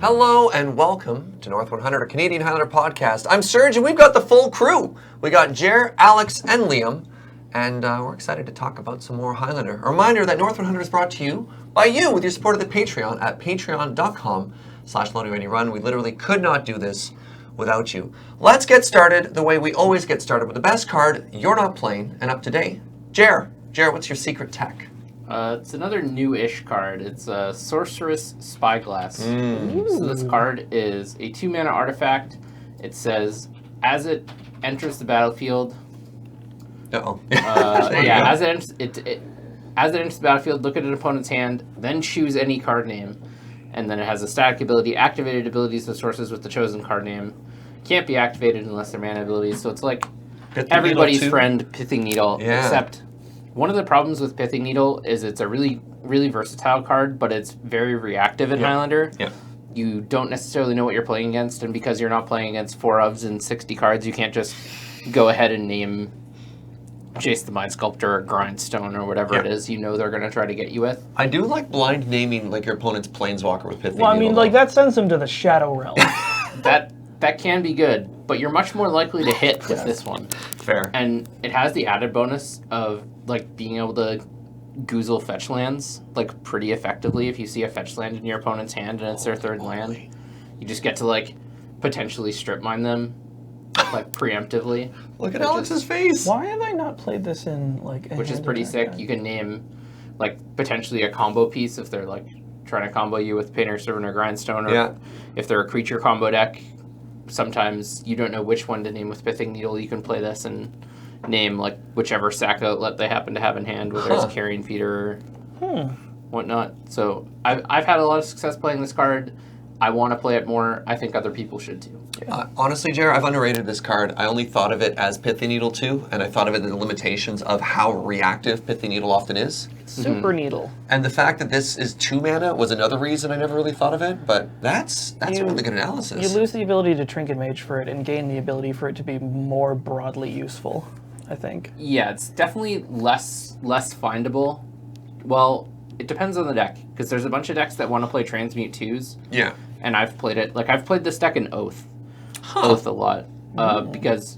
Hello and welcome to North 100, a Canadian Highlander podcast. I'm Serge and we've got the full crew. We got Jer, Alex, and Liam, and we're excited to talk about some more Highlander. A reminder that North 100 is brought to you by you with your support of the Patreon at patreon.com/LoadingReadyRun. We literally could not do this without you. Let's get started the way we always get started with the best card you're not playing and up to date. Jer, what's your secret tech? It's another new-ish card. It's a Sorceress Spyglass. So this card is a 2-mana artifact. It says, as it enters the battlefield... as it enters the battlefield, look at an opponent's hand, then choose any card name. And then it has a static ability. Activated abilities of sources with the chosen card name can't be activated unless they're mana abilities. So it's like everybody's friend, Pithing Needle, except... One of the problems with Pithing Needle is it's a really, really versatile card, but it's very reactive in Highlander. Yeah. You don't necessarily know what you're playing against, and because you're not playing against 4 ofs and 60 cards, you can't just go ahead and name Jace the Mind Sculptor or Grindstone or whatever it is you know they're going to try to get you with. I do like blind naming like your opponent's Planeswalker with Pithing Needle. Well, I mean, like that sends them to the Shadow Realm. That can be good, but you're much more likely to hit with this one. Fair. And it has the added bonus of like being able to goozle fetch lands like pretty effectively. If you see a fetch land in your opponent's hand and it's their third land, you just get to like potentially strip mine them like preemptively. Look at Alex's face. Why have I not played this in like which is pretty sick. You can name like potentially a combo piece if they're like trying to combo you with Painter, Servant, or Grindstone, or if they're a creature combo deck. Sometimes you don't know which one to name with Pithing Needle. You can play this and name like whichever sack outlet they happen to have in hand, whether it's Carrion Feeder or whatnot. So I've had a lot of success playing this card. I want to play it more. I think other people should too. Honestly, Jared, I've underrated this card. I only thought of it as Pithing Needle too, and I thought of it in the limitations of how reactive Pithing Needle often is. Super Needle. And the fact that this is 2 mana was another reason I never really thought of it, but that's a really good analysis. You lose the ability to Trinket Mage for it and gain the ability for it to be more broadly useful, I think. Yeah, it's definitely less findable. Well, it depends on the deck, because there's a bunch of decks that want to play Transmute 2s. Yeah. And I've played it. Like, I've played this deck in Oath. Oath a lot. Because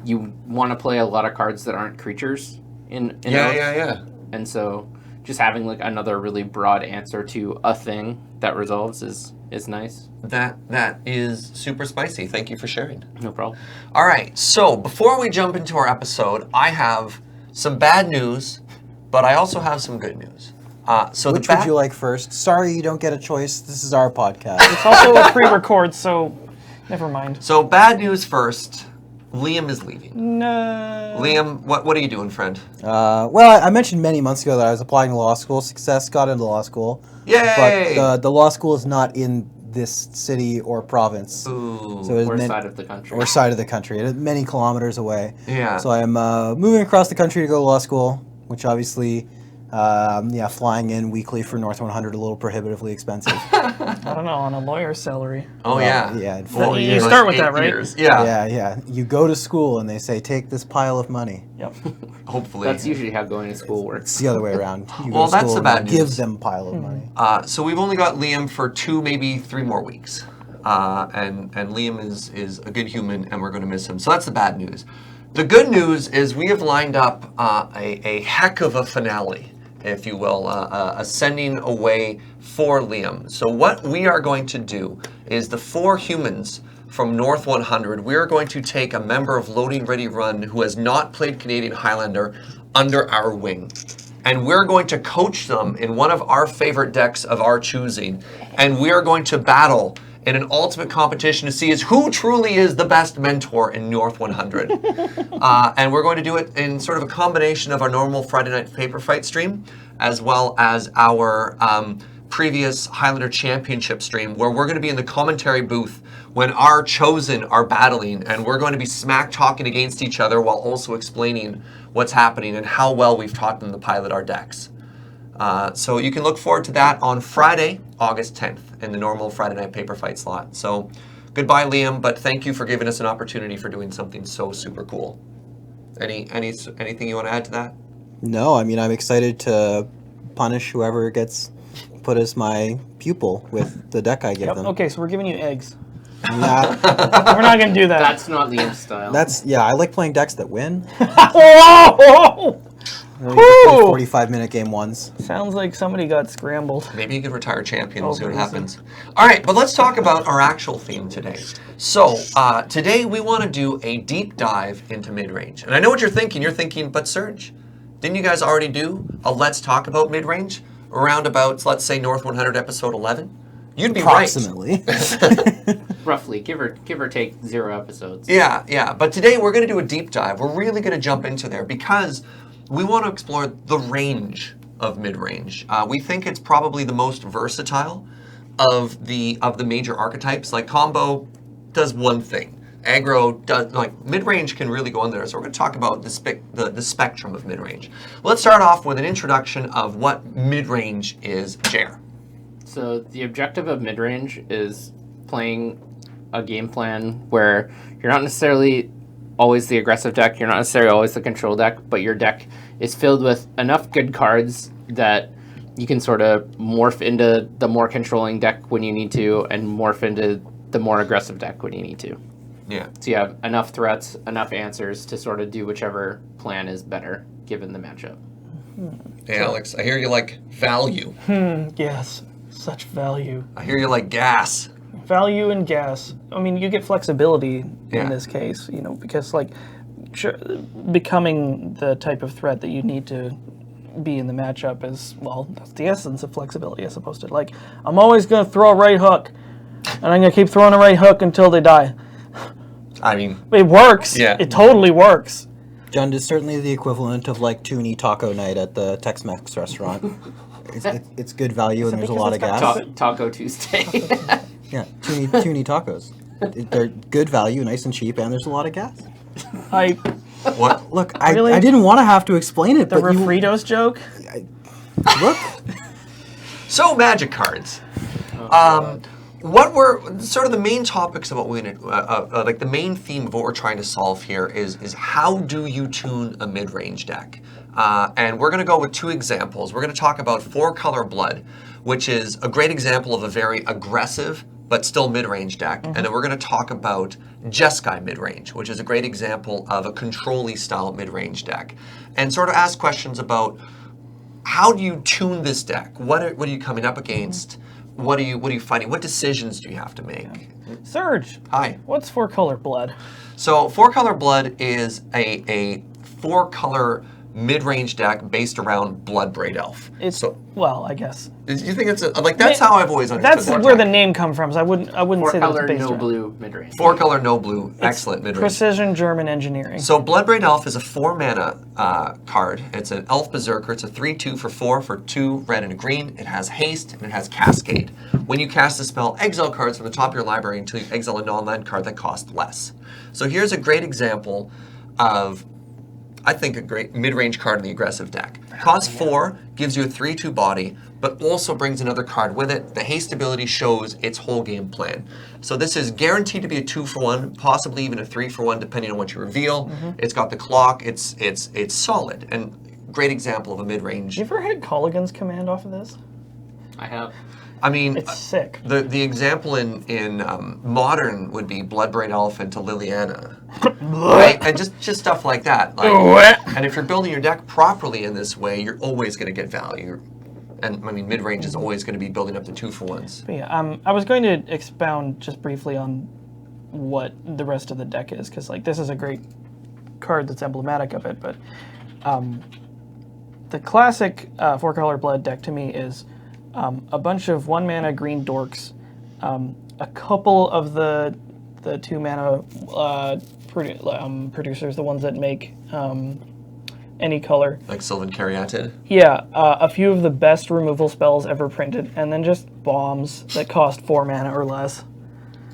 you want to play a lot of cards that aren't creatures in Oath. Yeah. And so just having, like, another really broad answer to a thing that resolves is nice. That is super spicy. Thank you for sharing. No problem. All right, so before we jump into our episode, I have some bad news, but I also have some good news. Which would you like first? Sorry you don't get a choice. This is our podcast. It's also a pre-record, so never mind. So bad news first. Liam is leaving. No. Liam, what are you doing, friend? Well, I mentioned many months ago that I was applying to law school. Success, got into law school. Yay! But the law school is not in this city or province. Ooh, so or side of the country. Or side of the country. It is many kilometers away. Yeah. So I'm moving across the country to go to law school, which obviously... flying in weekly for North 100 a little prohibitively expensive. I don't know, on a lawyer's salary. Oh, yeah. Yeah. Well, you start with that, right? Yeah. You go to school and they say, take this pile of money. Yep. Hopefully. That's usually how going to school works. It's the other way around. You well, that's the bad news. Give them a pile of money. So we've only got Liam for 2, maybe 3 more weeks. And Liam is a good human and we're going to miss him. So that's the bad news. The good news is we have lined up a heck of a finale, if you will, ascending away for Liam. So what we are going to do is the 4 humans from North 100, we are going to take a member of Loading Ready Run who has not played Canadian Highlander under our wing. And we're going to coach them in one of our favorite decks of our choosing. And we are going to battle in an ultimate competition to see who truly is the best mentor in North 100. And we're going to do it in sort of a combination of our normal Friday night paper fight stream, as well as our previous Highlander Championship stream, where we're going to be in the commentary booth when our chosen are battling, and we're going to be smack talking against each other while also explaining what's happening and how well we've taught them to pilot our decks. So you can look forward to that on Friday, August 10th, in the normal Friday night paper fight slot. So goodbye, Liam, but thank you for giving us an opportunity for doing something so super cool. Anything you want to add to that? No, I mean, I'm excited to punish whoever gets put as my pupil with the deck I give Yep. them. Okay, so we're giving you eggs. Yeah, We're not gonna do that. That's not Liam's style. I like playing decks that win. Whoa! Really Woo! 45-minute game ones. Sounds like somebody got scrambled. Maybe you could retire champion. We'll see what crazy. happens. All right, but let's talk about our actual theme today. So today we want to do a deep dive into mid-range. And I know what you're thinking. You're thinking, but Serge, didn't you guys already do a Let's Talk About Mid-Range around about, let's say, North 100 episode 11? You'd be Approximately. right. Roughly, give or take 0 episodes. Yeah. But today we're going to do a deep dive. We're really going to jump into there because we want to explore the range of mid-range. We think it's probably the most versatile of the major archetypes. Like combo does one thing. Aggro does, like mid-range can really go in there. So we're going to talk about the spectrum of mid-range. Let's start off with an introduction of what mid-range is, Jer. So the objective of mid-range is playing a game plan where you're not necessarily always the aggressive deck, you're not necessarily always the control deck, but your deck is filled with enough good cards that you can sort of morph into the more controlling deck when you need to and morph into the more aggressive deck when you need to. Yeah. So you have enough threats, enough answers to sort of do whichever plan is better given the matchup. Hey, Alex, I hear you like value. Yes, such value. I hear you like gas. Value and gas. I mean, you get flexibility Yeah. in this case, because like becoming the type of threat that you need to be in the matchup is, well, that's the essence of flexibility as opposed to like, I'm always going to throw a right hook and I'm going to keep throwing a right hook until they die. I mean, It works. Yeah. It totally works. John is certainly the equivalent of like Toonie Taco Night at the Tex-Mex restaurant. It's good value and there's a lot of because gas. it's Taco Tuesday. Yeah, Toonie Tacos. They're good value, nice and cheap, and there's a lot of gas. I what? Look, Really? I didn't want to have to explain it, the but Refritos joke. look. So magic cards. What were sort of the main topics of what we like the main theme of what we're trying to solve here is how do you tune a mid-range deck? And we're going to go with 2 examples. We're going to talk about 4-Color Blood, which is a great example of a very aggressive but still mid-range deck. And then we're going to talk about Jeskai mid-range, which is a great example of a control-y style mid-range deck. And sort of ask questions about how do you tune this deck? What are you coming up against? What are you fighting? What decisions do you have to make? Serge, Hi. what's 4-Color Blood? So 4-Color Blood is a 4-color mid-range deck based around Bloodbraid Elf. It's so, well, I guess. you think it's like that's how I've always understood That's that where the deck. name comes from. So I wouldn't say that 4-color, it's based no around. blue, mid-range. 4-color, no blue, excellent mid-range. Precision German engineering. So Bloodbraid Elf is a 4-mana card. It's an Elf Berserker. It's a 3/2 for 4 for 2 red and a green. It has haste and it has Cascade. When you cast the spell, exile cards from the top of your library until you exile a non-land card that costs less. So here's a great example of, I think, a great mid-range card in the aggressive deck. Cost 4, gives you a 3/2 body, but also brings another card with it. The haste ability shows its whole game plan. So this is guaranteed to be a 2-for-1, possibly even a 3-for-1, depending on what you reveal. It's got the clock. It's solid and great example of a mid-range. You ever had Colligan's command off of this? I have. I mean, It's sick. the example in modern would be Bloodbraid Elf into Liliana, right? And just stuff like that. Like, and if you're building your deck properly in this way, you're always going to get value. And I mean, mid-range is always going to be building up the 2-for-1s. But yeah, I was going to expound just briefly on what the rest of the deck is, because like this is a great card that's emblematic of it. But the classic 4-Color Blood deck to me is a bunch of 1-mana green dorks, a couple of the 2-mana producers, the ones that make any color. Like Sylvan Caryatid. Yeah, a few of the best removal spells ever printed, and then just bombs that cost 4 mana or less.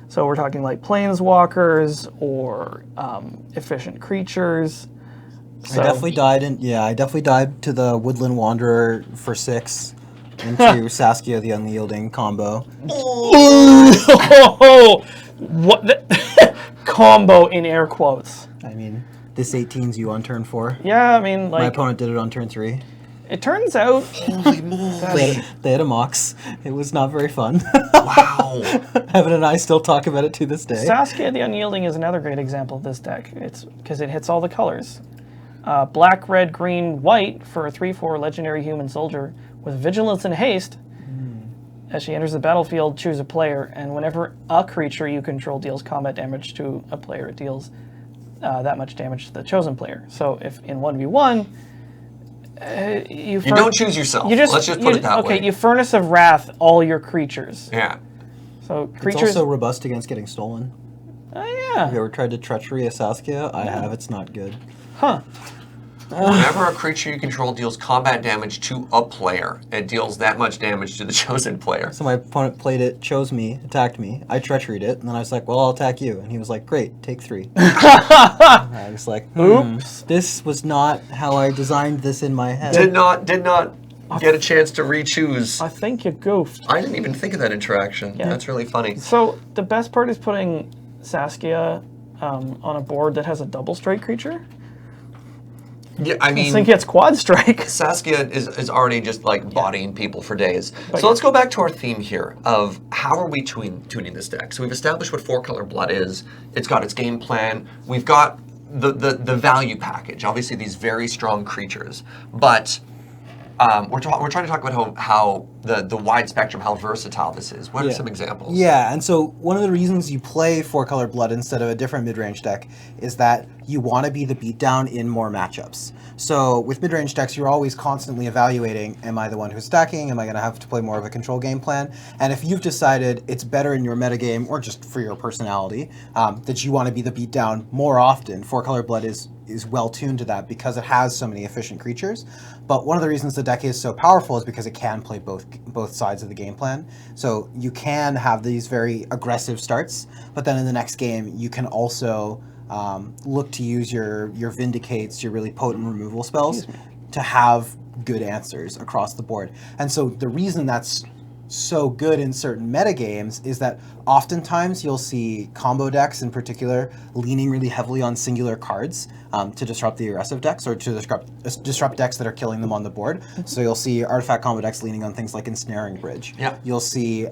So we're talking like Planeswalkers or efficient creatures. So, I definitely died to the Woodland Wanderer for 6 into Saskia the Unyielding combo. What the combo in air quotes. I mean, this 18's you on turn 4. Yeah, I mean, My like, opponent did it on turn 3. It turns out... Holy moly. They had a Mox. It was not very fun. Wow. Evan and I still talk about it to this day. Saskia the Unyielding is another great example of this deck. It's because it hits all the colors. Black, red, green, white for a 3/4 legendary human soldier with vigilance and haste. As she enters the battlefield, choose a player, and whenever a creature you control deals combat damage to a player, it deals that much damage to the chosen player. So if in 1v1, you don't choose yourself. Let's just put it that way. Okay, you Furnace of Wrath all your creatures. Yeah. So It's creatures... also robust against getting stolen. Oh, Have yeah. you ever tried to treachery a Saskia? I have. It's not good. Huh. Whenever a creature you control deals combat damage to a player, it deals that much damage to the chosen player. So my opponent played it, chose me, attacked me. I treacheried it, and then I was like, well, I'll attack you. And he was like, great, take 3. I was like, oops. This was not how I designed this in my head. Did not get a chance to re-choose. I think you goofed. I didn't even think of that interaction. Yeah. That's really funny. So the best part is putting Saskia on a board that has a double strike creature. Yeah, I This thing mean, gets quad strike. Saskia is already just like bodying people for days. So let's go back to our theme here of how are we tuning this deck. So we've established what 4-color blood is. It's got its game plan. We've got the value package. Obviously, these very strong creatures, but we're trying to talk about how the wide spectrum, how versatile this is. What are some examples? Yeah, and so one of the reasons you play 4-color blood instead of a different mid-range deck is that you want to be the beatdown in more matchups. So with mid-range decks, you're always constantly evaluating, am I the one who's stacking? Am I going to have to play more of a control game plan? And if you've decided it's better in your metagame, or just for your personality, that you want to be the beatdown more often, 4-color blood is well tuned to that because it has so many efficient creatures. But one of the reasons the deck is so powerful is because it can play both sides of the game plan. So you can have these very aggressive starts, but then in the next game you can also look to use your Vindicates, your really potent removal spells, to have good answers across the board. And so the reason that's so good in certain metagames is that oftentimes you'll see combo decks in particular leaning really heavily on singular cards to disrupt the aggressive decks or to disrupt decks that are killing them on the board. So you'll see artifact combo decks leaning on things like Ensnaring Bridge. Yeah. You'll see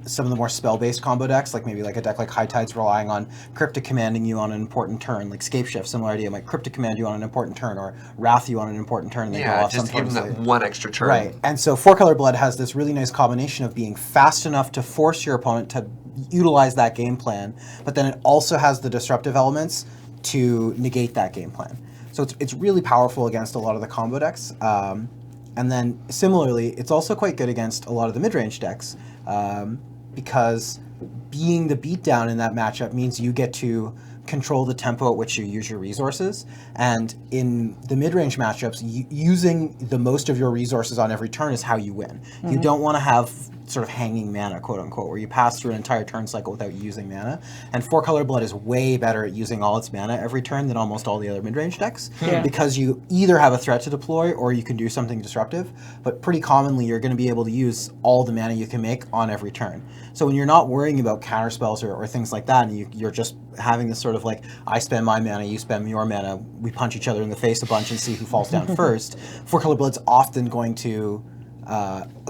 some of the more spell-based combo decks, like maybe like a deck like High Tide's relying on Cryptic commanding you on an important turn, like Scapeshift, similar idea, like Cryptic command you on an important turn or Wrath you on an important turn and then go off just give them sometimes that one extra turn. Right, and so 4-color blood has this really nice combination of being fast enough to force your opponent to utilize that game plan, but then it also has the disruptive elements to negate that game plan. So it's really powerful against a lot of the combo decks. And then similarly, it's also quite good against a lot of the mid-range decks because being the beatdown in that matchup means you get to control the tempo at which you use your resources. And in the mid-range matchups, using the most of your resources on every turn is how you win. Mm-hmm. You don't want to have sort of hanging mana, quote unquote, where you pass through an entire turn cycle without using mana. And 4-color blood is way better at using all its mana every turn than almost all the other mid-range decks because you either have a threat to deploy or you can do something disruptive. But pretty commonly, you're going to be able to use all the mana you can make on every turn. So when you're not worrying about counter spells or things like that, and you're just having this sort of like, I spend my mana, you spend your mana, we punch each other in the face a bunch and see who falls down first, 4-color blood's often going to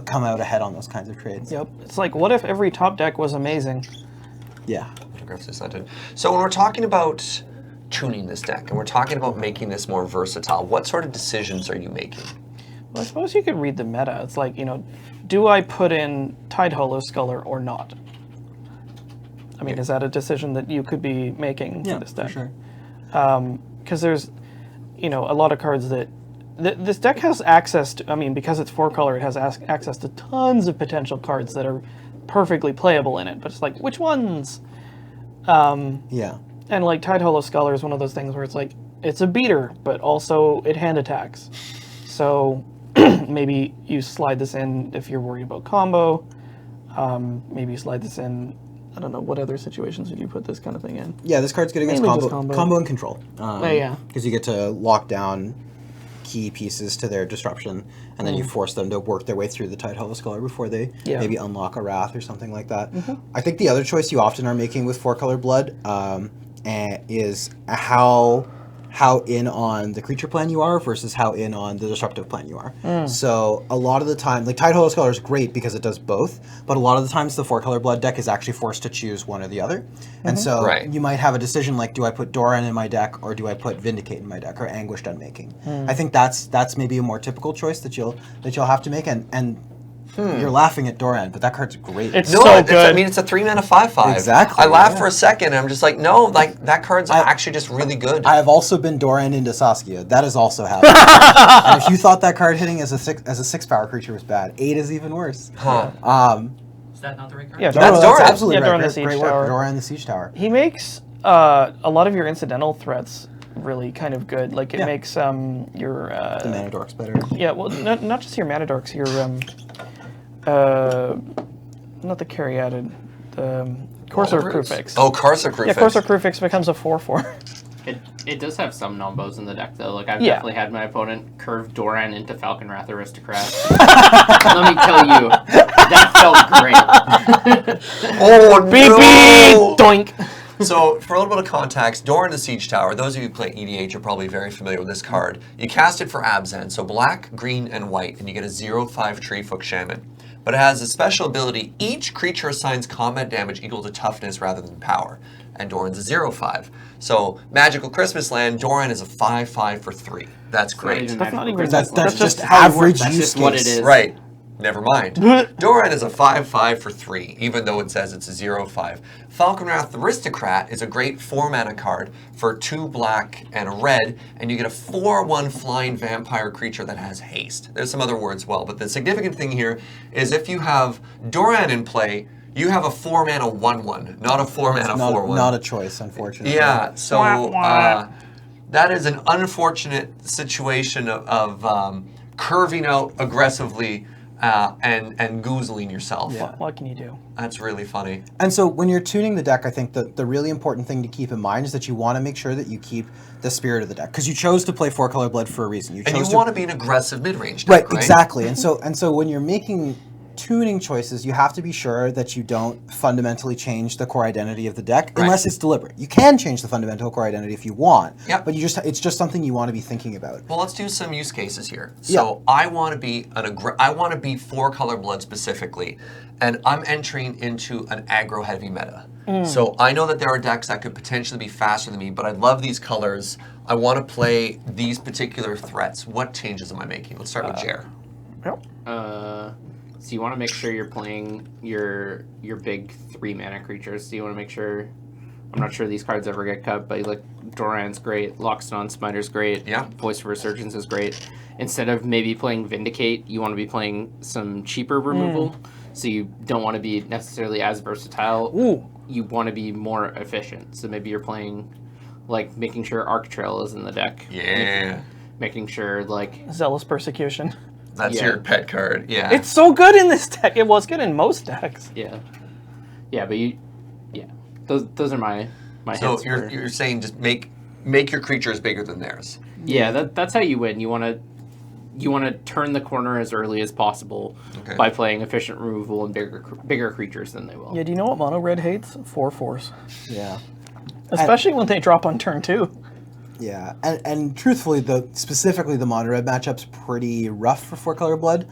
come out ahead on those kinds of trades. Yep. It's like, what if every top deck was amazing? Yeah. So when we're talking about tuning this deck and we're talking about making this more versatile, what sort of decisions are you making? Well, I suppose you could read the meta. It's like, do I put in Tide Hollow Sculler or not? I mean, is that a decision that you could be making for this deck? For sure. Because there's, a lot of cards that this deck has access to. I mean, because it's 4-color, it has access to tons of potential cards that are perfectly playable in it. But it's like, which ones? Yeah. And like Tide Hollow Sculler is one of those things where it's like, it's a beater, but also it hand attacks. So maybe you slide this in if you're worried about combo. Maybe you slide this in. I don't know, what other situations would you put this kind of thing in? Yeah, this card's good against Mainly just combo and control. Yeah. Because you get to lock down key pieces to their disruption, and then you force them to work their way through the Tide Hollow Sculler before they maybe unlock a Wrath or something like that. I think the other choice you often are making with 4-color blood is how how in on the creature plan you are versus how in on the disruptive plan you are. So a lot of the time, like Tide Hollow Scholar is great because it does both, but a lot of the times the 4-color blood deck is actually forced to choose one or the other. And so Right. you might have a decision like, do I put Doran in my deck or do I put Vindicate in my deck or Anguished Unmaking? I think that's maybe a more typical choice that you'll have to make. And you're laughing at Doran, but that card's great. It's No, so it's, good. I mean, it's a 3-mana 5/5. Exactly, I laughed yeah. for a second, and I'm just like, no, like, that card's actually just really good. I have also been Doran into Saskia. That has also happened. And if you thought that card hitting as a 6-power creature was bad, 8 is even worse. Huh. Is that not the right card? Yeah, That's No, Doran. absolutely Yeah, right. Doran the Great- Siege great work. Tower. Doran the Siege Tower. He makes a lot of your incidental threats really kind of good. Like it Yeah. makes your The Mana Dorks better. yeah, well, not just your mana dorks, your not the Caryatid, the Corsair Crewfix. Oh, Corsair Crewfix. Yeah, Corsair Crewfix becomes a 4/4. It does have some nombos in the deck though. Like I've Yeah. definitely had my opponent curve Doran into Falcon Wrath Aristocrat. Let me tell you, that felt great. Oh, BB no! doink. So, for a little bit of context, Doran the Siege Tower, those of you who play EDH are probably very familiar with this card. You cast it for Abzan, so black, green, and white, and you get a 0/5 Treefook Shaman. But it has a special ability, each creature assigns combat damage equal to toughness rather than power. And Doran's a 0/5. So, Magical Christmas Land, Doran is a 5/5 for 3. That's great. That's not even- That's That's just just how it average That's use just what it case. is. Right. Never mind. Doran is a 5/5 for 3, even though it says it's a 0/5. Falcon Wrath Aristocrat is a great 4-mana card for 2 black and a red, and you get a 4/1 flying vampire creature that has haste. There's some other words as well, but the significant thing here is if you have Doran in play, you have a 4-mana 1/1, not a 4-mana 4/1. Not a choice, unfortunately. Yeah, so Wah, wah. that is an unfortunate situation of curving out aggressively and goozling yourself. Yeah. What can you do? That's really funny. And so when you're tuning the deck, I think the really important thing to keep in mind is that you want to make sure that you keep the spirit of the deck. Because you chose to play 4-color blood for a reason. You And you chose want to be an aggressive mid-range deck, right? Exactly. And so when you're making tuning choices, you have to be sure that you don't fundamentally change the core identity of the deck unless it's deliberate. You can change the fundamental core identity if you want, Yep. but it's just something you want to be thinking about. Well, let's do some use cases here. So I want to be I want to be 4-color blood specifically, and I'm entering into an aggro-heavy meta. So I know that there are decks that could potentially be faster than me, but I love these colors. I want to play these particular threats. What changes am I making? Let's start with Jer. Yep. So you want to make sure you're playing your big 3-mana creatures. So you want to make sure. I'm not sure these cards ever get cut, but like Doran's great, Loxodon Smiter's great, Yeah. Voice of Resurgence is great. Instead of maybe playing Vindicate, you want to be playing some cheaper removal. So you don't want to be necessarily as versatile. Ooh. You want to be more efficient. So maybe you're playing, like making sure Arc Trail is in the deck. Yeah. Making sure like Zealous Persecution. That's Yeah. your pet card. Yeah. It's so good in this deck. It was good in most decks. but those are my so hits. you're saying just make your creatures bigger than theirs. That's how you win. You want to turn the corner as early as possible Okay. by playing efficient removal and bigger creatures than they will. Yeah, do you know what mono red hates? 4/4s. Yeah. Especially when they drop on turn 2. Yeah, and truthfully, specifically the mono red matchup's pretty rough for 4-color blood,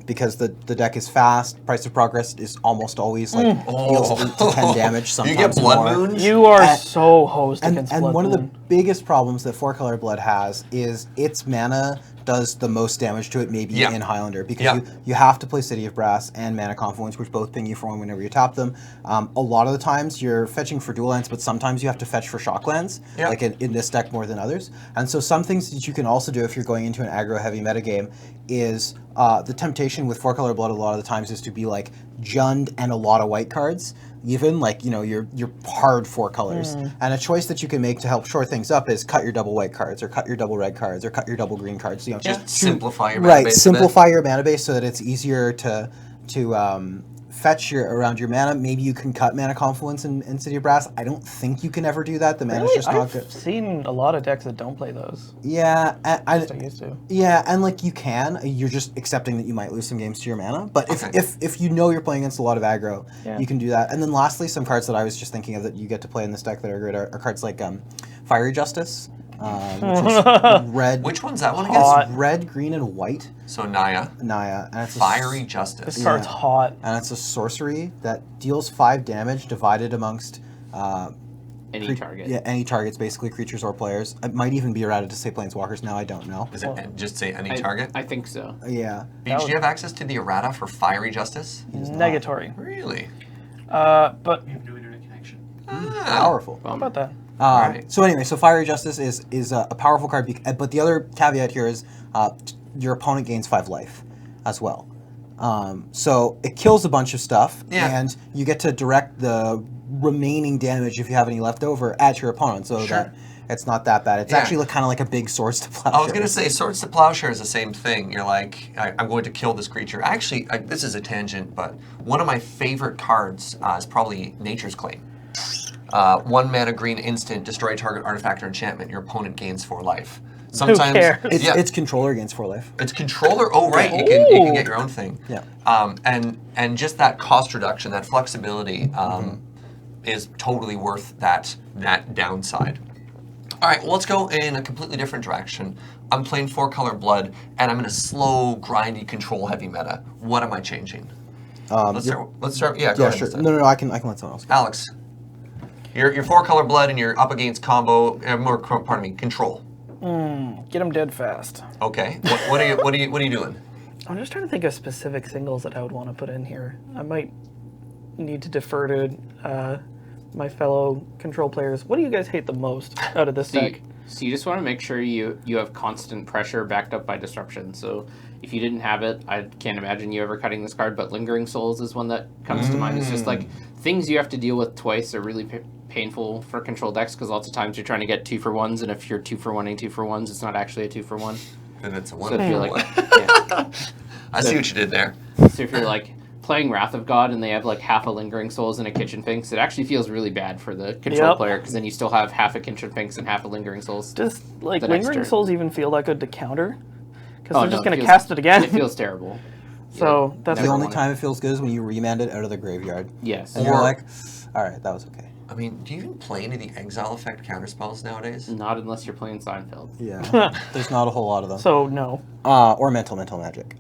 because the deck is fast. Price of Progress is almost always like deals 8 to 10 damage. Sometimes You get Blood more. Moons? You are And- so hosed And against Blood one of the Moon. biggest problems that 4-color blood has is its mana does the most damage to it maybe Yeah. in Highlander, because Yeah. you have to play City of Brass and Mana Confluence, which both ping you for one whenever you tap them. A lot of the times you're fetching for dual lands, but sometimes you have to fetch for shocklands, Yeah. like in this deck more than others. And so some things that you can also do if you're going into an aggro-heavy metagame is the temptation with 4-color blood a lot of the times is to be like Jund and a lot of white cards. Even like your hard 4 colors, and a choice that you can make to help shore things up is cut your double white cards, or cut your double red cards, or cut your double green cards. Just simplify your mana right. base a bit. Simplify your mana base so that it's easier to fetch around your mana. Maybe you can cut Mana Confluence in City of Brass. I don't think you can ever do that. The mana's Really? just not I've good. seen a lot of decks that don't play those. Yeah, I used to. yeah, and like you can, you're just accepting that you might lose some games to your mana. But if you know you're playing against a lot of aggro, Yeah. you can do that. And then lastly, some cards that I was just thinking of that you get to play in this deck that are great are cards like Fiery Justice. which is red. Which one's that one Hot. again? Red, green, and white. So Naya. Naya. And it's Fiery Justice. This card's hot. And it's a sorcery that deals 5 damage divided amongst Any target. Yeah, any targets, basically creatures or players. It might even be errata to say planeswalkers now, I don't know. Is it just say any target? I think so. Yeah. Do you have access to the errata for Fiery Justice? Negatory. Really? But You have no internet connection. Powerful. how about that? Right. So anyway, so Fiery Justice is a powerful card, but the other caveat here is your opponent gains 5 life as well. So it kills a bunch of stuff, and you get to direct the remaining damage, if you have any left over, at your opponent, so that it's not that bad. It's actually kind of like a big Swords to Plowshare. I was going to say, Swords to Plowshare is the same thing. You're like, I'm going to kill this creature. Actually, this is a tangent, but one of my favorite cards is probably Nature's Claim. 1 mana green instant, destroy target artifact or enchantment. Your opponent gains 4 life. Sometimes cares? It's controller gains 4 life. It's controller. Oh, right. You can get your own thing. Yeah. And just that cost reduction, that flexibility, is totally worth that downside. All right, well, let's go in a completely different direction. I'm playing 4-color Blood, and I'm in a slow, grindy, control-heavy meta. What am I changing? Let's start. Yeah, go ahead. Sure. No, I can let someone else go. Alex, you're 4-color Blood, and you're up against combo. Control. Get them dead fast. Okay. What are you doing? I'm just trying to think of specific singles that I would want to put in here. I might need to defer to my fellow control players. What do you guys hate the most out of this deck? So you just want to make sure you have constant pressure backed up by disruption. So if you didn't have it, I can't imagine you ever cutting this card, but Lingering Souls is one that comes to mind. It's just like things you have to deal with twice are really painful for control decks, because lots of times you're trying to get 2-for-1s, and if you're 2-for-1ing 2-for-1s, it's not actually a 2-for-1. Then it's a So if 1-for-1. you're like, I see what you did there. so if you're like playing Wrath of God and they have like half a Lingering Souls and a Kitchen Finks, it actually feels really bad for the control player, because then you still have half a Kitchen Finks and half a Lingering Souls. Does like the next Lingering turn. Souls even feel that good to counter? Because Oh, they're no, just it going to feels- cast it again. It feels terrible. So that's The Never only won it. time it feels good is when you remand it out of the graveyard. Yes. And you're like, all right, that was okay. I mean, do you even play any of the exile effect counterspells nowadays? Not unless you're playing Seinfeld. Yeah. There's not a whole lot of them. so no. Or mental magic.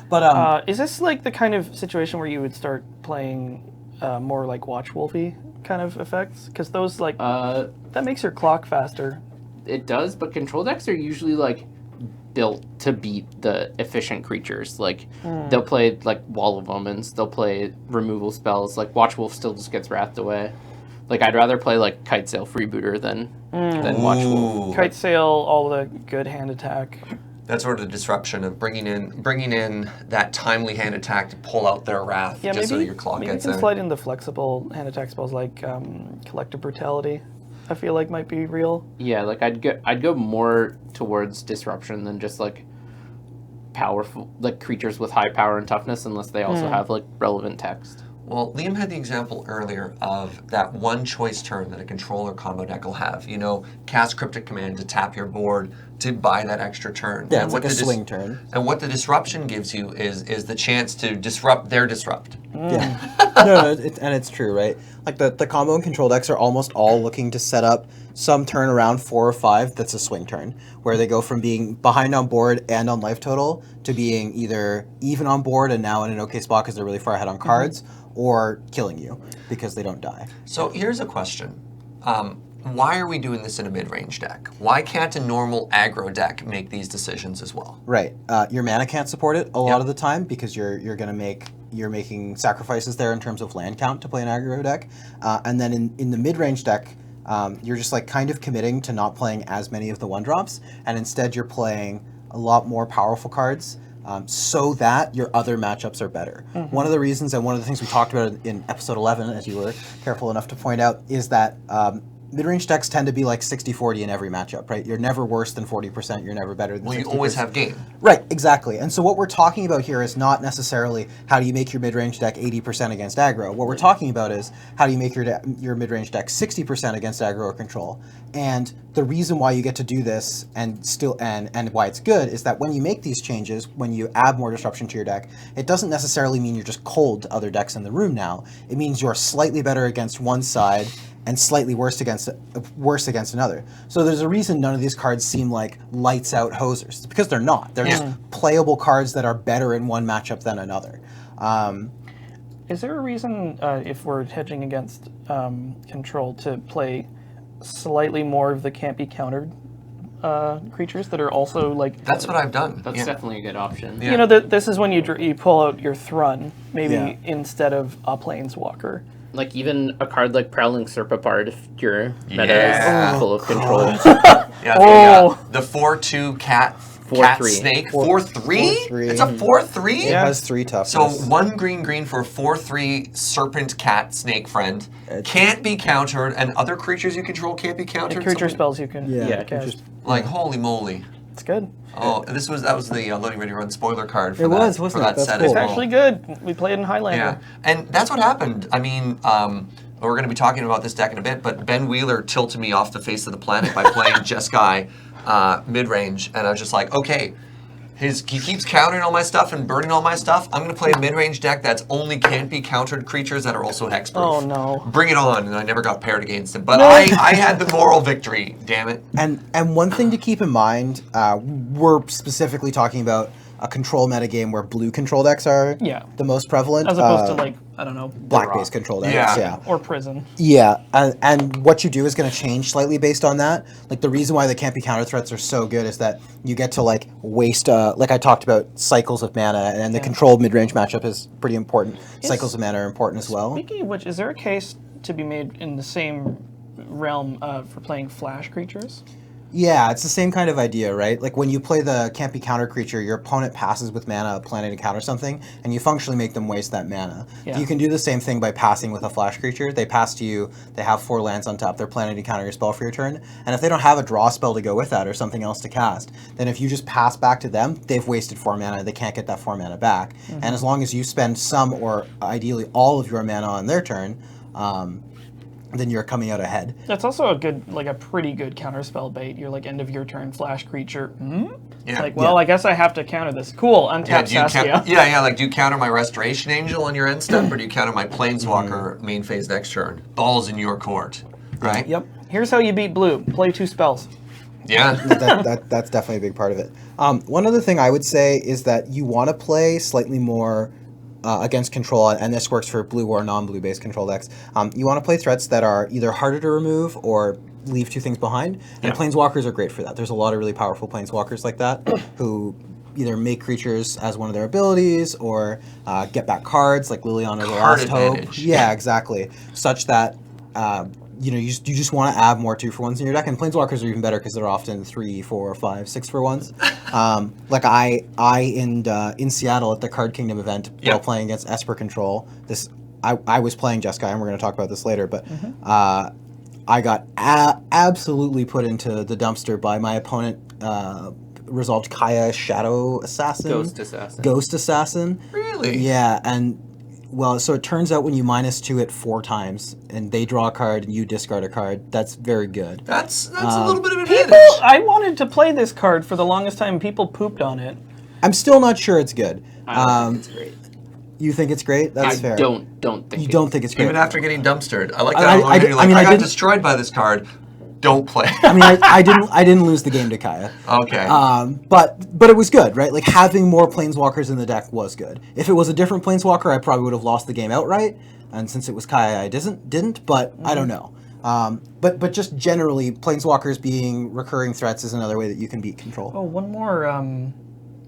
But Is this like the kind of situation where you would start playing more like Watch Wolfy kind of effects? Because those like that makes your clock faster. It does, but control decks are usually like built to beat the efficient creatures. Like they'll play like Wall of Omens, they'll play removal spells. Like Watch Wolf still just gets wrathed away. Like I'd rather play like Kite Sail Freebooter than Watch Wolf. Kite Sail, all the good hand attack. That's sort of the disruption of bringing in that timely hand attack to pull out their wrath, Yeah, just maybe so your clock maybe gets you can in. slide in the flexible hand attack spells like Collective Brutality. I feel like might be real. Yeah, like I'd go more towards disruption than just like powerful like creatures with high power and toughness, unless they also have like relevant text. Well, Liam had the example earlier of that one choice turn that a controller combo deck will have. You know, cast Cryptic Command to tap your board to buy that extra turn. yeah, And it's like a the swing turn. And what the disruption gives you is the chance to disrupt their disrupt. Yeah. No, and it's true, right? Like the combo and control decks are almost all looking to set up some turn around 4 or 5 that's a swing turn, where they go from being behind on board and on life total to being either even on board and now in an okay spot because they're really far ahead on cards, or killing you because they don't die. So here's a question. Why are we doing this in a mid-range deck? Why can't a normal aggro deck make these decisions as well? Right. Your mana can't support it a lot of the time because you're making sacrifices there in terms of land count to play an aggro deck. And then in the mid-range deck, you're just like kind of committing to not playing as many of the 1-drops, and instead you're playing a lot more powerful cards so that your other matchups are better. One of the reasons, and one of the things we talked about in episode 11, as you were careful enough to point out, is that mid-range decks tend to be like 60-40 in every matchup, right? You're never worse than 40%, you're never better than 60%. Well, you always have game. Right, exactly. And so what we're talking about here is not necessarily how do you make your mid-range deck 80% against aggro. What we're talking about is how do you make your mid-range deck 60% against aggro or control. And the reason why you get to do this and why it's good is that when you make these changes, when you add more disruption to your deck, it doesn't necessarily mean you're just cold to other decks in the room now. It means you're slightly better against one side and slightly worse against another. So there's a reason none of these cards seem like lights out hosers. It's because they're not. They're just playable cards that are better in one matchup than another. Is there a reason, if we're hedging against control, to play slightly more of the can't be countered creatures that are also like... That's what I've done. That's definitely a good option. Yeah. You know, this is when you pull out your Thrun, maybe instead of a Planeswalker. Like even a card like Prowling Serpapard, if your meta Yeah. is full of control. Yeah, the 4/2 cat 4/3. snake. 4/3? 4/3. It's a 4/3? It has 3 toughness. So 1 green for 4/3 serpent cat snake friend. Can't be countered, and other creatures you control can't be countered. And creature Something- spells you can cast. Like holy moly. It's good. Oh, that was the Loading Ready Run spoiler card for It that, was, for wasn't that it? That's set cool. as It's well. actually good. We played in Highlander. Yeah, and that's what happened. I mean, we're going to be talking about this deck in a bit, but Ben Wheeler tilted me off the face of the planet by playing Jeskai Midrange, and I was just like, okay, he keeps countering all my stuff and burning all my stuff. I'm going to play a Midrange deck that's only can't be countered creatures that are also hexproof. Oh, no. Bring it on, and I never got paired against him. But I had the moral victory, damn it. And one thing to keep in mind, we're specifically talking about a control metagame where blue control decks are the most prevalent. As opposed to, like, I don't know, black-based control decks. Yeah. or Prison. Yeah, and what you do is going to change slightly based on that. Like the reason why the can't be counter threats are so good is that you get to like waste, like I talked about, cycles of mana, and the controlled mid-range matchup is pretty important. Cycles of mana are important as well. Speaking of which, is there a case to be made in the same realm for playing flash creatures? Yeah, it's the same kind of idea, right? Like when you play the can't be counter creature, your opponent passes with mana planning to counter something, and you functionally make them waste that mana. Yeah. You can do the same thing by passing with a flash creature. They pass to you, they have 4 lands on top, they're planning to counter your spell for your turn, and if they don't have a draw spell to go with that or something else to cast, then if you just pass back to them, they've wasted 4 mana, they can't get that 4 mana back. And as long as you spend some or ideally all of your mana on their turn, then you're coming out ahead. That's also a pretty good counterspell bait. You're like end of your turn flash creature. It's like, well, I guess I have to counter this. Cool, untap Saskia. Like, do you counter my Restoration Angel on your end step, or do you counter my Planeswalker main phase next turn? Ball's in your court, right? Yep. Here's how you beat blue. Play 2 spells. Yeah. That's definitely a big part of it. One other thing I would say is that you want to play slightly more against control, and this works for blue or non-blue based control decks. You want to play threats that are either harder to remove or leave 2 things behind, and Planeswalkers are great for that. There's a lot of really powerful Planeswalkers like that who either make creatures as one of their abilities or get back cards like Liliana the Last advantage. Hope. Yeah, exactly. Such that you just want to add more 2-for-1s in your deck, and Planeswalkers are even better because they're often 3, 4, 5, 6-for-1s. Like I in Seattle at the Card Kingdom event while playing against Esper Control. I was playing Jeskai, and we're going to talk about this later, but I got absolutely put into the dumpster by my opponent. Resolved Kaya Shadow Assassin. Ghost Assassin. Really? Yeah, and well, so it turns out when you -2 it 4 times, and they draw a card and you discard a card, that's very good. That's a little bit of an advantage. I wanted to play this card for the longest time. People pooped on it. I'm still not sure it's good. I think it's great. You think it's great? That's fair. I don't think You don't think it's great? Even after getting dumpstered. I like that. I I got didn't- destroyed by this card. Don't play. I mean, I didn't lose the game to Kaya. Okay. But it was good, right? Like having more Planeswalkers in the deck was good. If it was a different Planeswalker, I probably would have lost the game outright. And since it was Kaya, I didn't. But I don't know. But just generally, Planeswalkers being recurring threats is another way that you can beat control. Oh, one more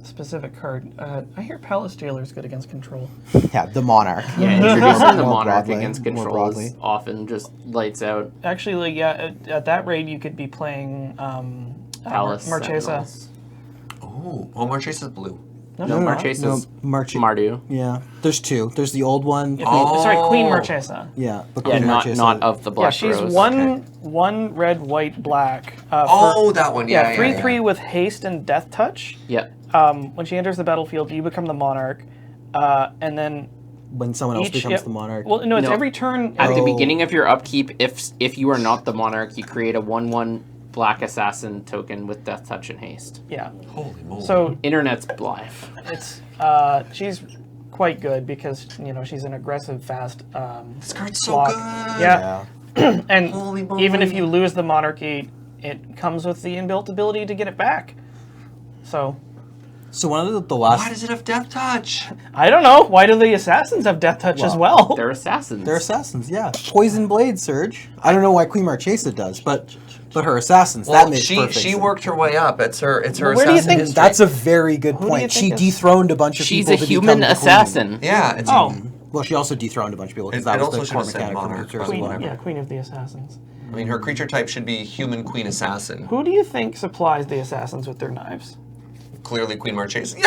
specific card. I hear Palace Jailer is good against control. Yeah, the Monarch. Yeah, introducing the More Monarch broadly, against more control broadly. is often just lights out. Actually, yeah, at that rate, you could be playing Palace Marchesa. Sentinels. Oh, Marchesa's blue. No, Marchesa's Marche- Mardu. Yeah, there's 2. There's the old one. Sorry, Queen Marchesa. Yeah, the Yeah, Queen Marchesa. not of the Yeah, Black she's Rose. one red, white, black. That one. Yeah, 3/3 with haste and death touch. Yeah. When she enters the battlefield, you become the Monarch, and then When someone else becomes the Monarch. Well, no, it's No. every turn. At the beginning of your upkeep, if you are not the Monarch, you create a 1/1 Black Assassin token with Death Touch and Haste. Yeah. Holy moly. So Internet's life. it's she's quite good because she's an aggressive, fast. This card's so block. good. Yeah. And Holy moly. even if you lose the monarchy, it comes with the inbuilt ability to get it back. So, one of the last... Why does it have Death Touch? I don't know. Why do the assassins have Death Touch as well? They're assassins. They're assassins, yeah. Poison Blade, Serge. I don't know why Queen Marchesa does, but her assassins, that makes perfect she sense. worked her way up. It's her Where do you assassin think- history. That's a very good Who do you point. She think is- dethroned a bunch of She's people a to human become the queen. assassin. Yeah, it's Well, she also dethroned a bunch of people because It that was also the should core have said mechanic from monarch, Sorceress but Queen, whatever. yeah, Queen of the Assassins. I mean, her creature type should be human queen assassin. Who do you think supplies the assassins with their knives? Clearly, Queen Marchesa.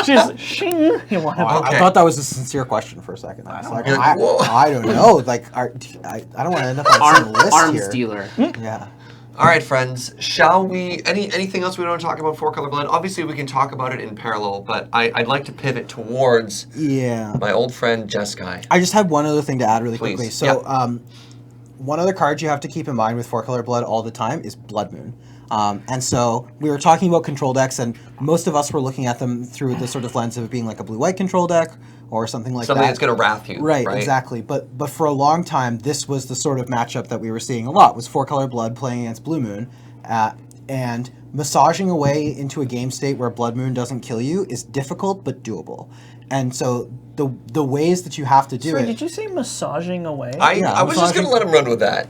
Just shing. You want to Okay. I thought that was a sincere question for a second. I was like, You're like, whoa. I don't know. Like, I don't want to end up on some list Arms here. dealer. Yeah. All right, friends. Shall we? Anything else we want to talk about? Four Color Blood. Obviously, we can talk about it in parallel, but I'd like to pivot towards Yeah. my old friend Jeskai. I just had one other thing to add really Please. quickly. So, one other card you have to keep in mind with 4-color blood all the time is Blood Moon. And so we were talking about control decks, and most of us were looking at them through the sort of lens of it being like a blue-white control deck or something like Something that. that's going to wrath you. Right, exactly. But for a long time, this was the sort of matchup that we were seeing a lot, was 4-color blood playing against Blue Moon. And massaging away into a game state where Blood Moon doesn't kill you is difficult but doable. And so the ways that you have to do Sorry, it... did you say massaging away? I was just going to let him run with that.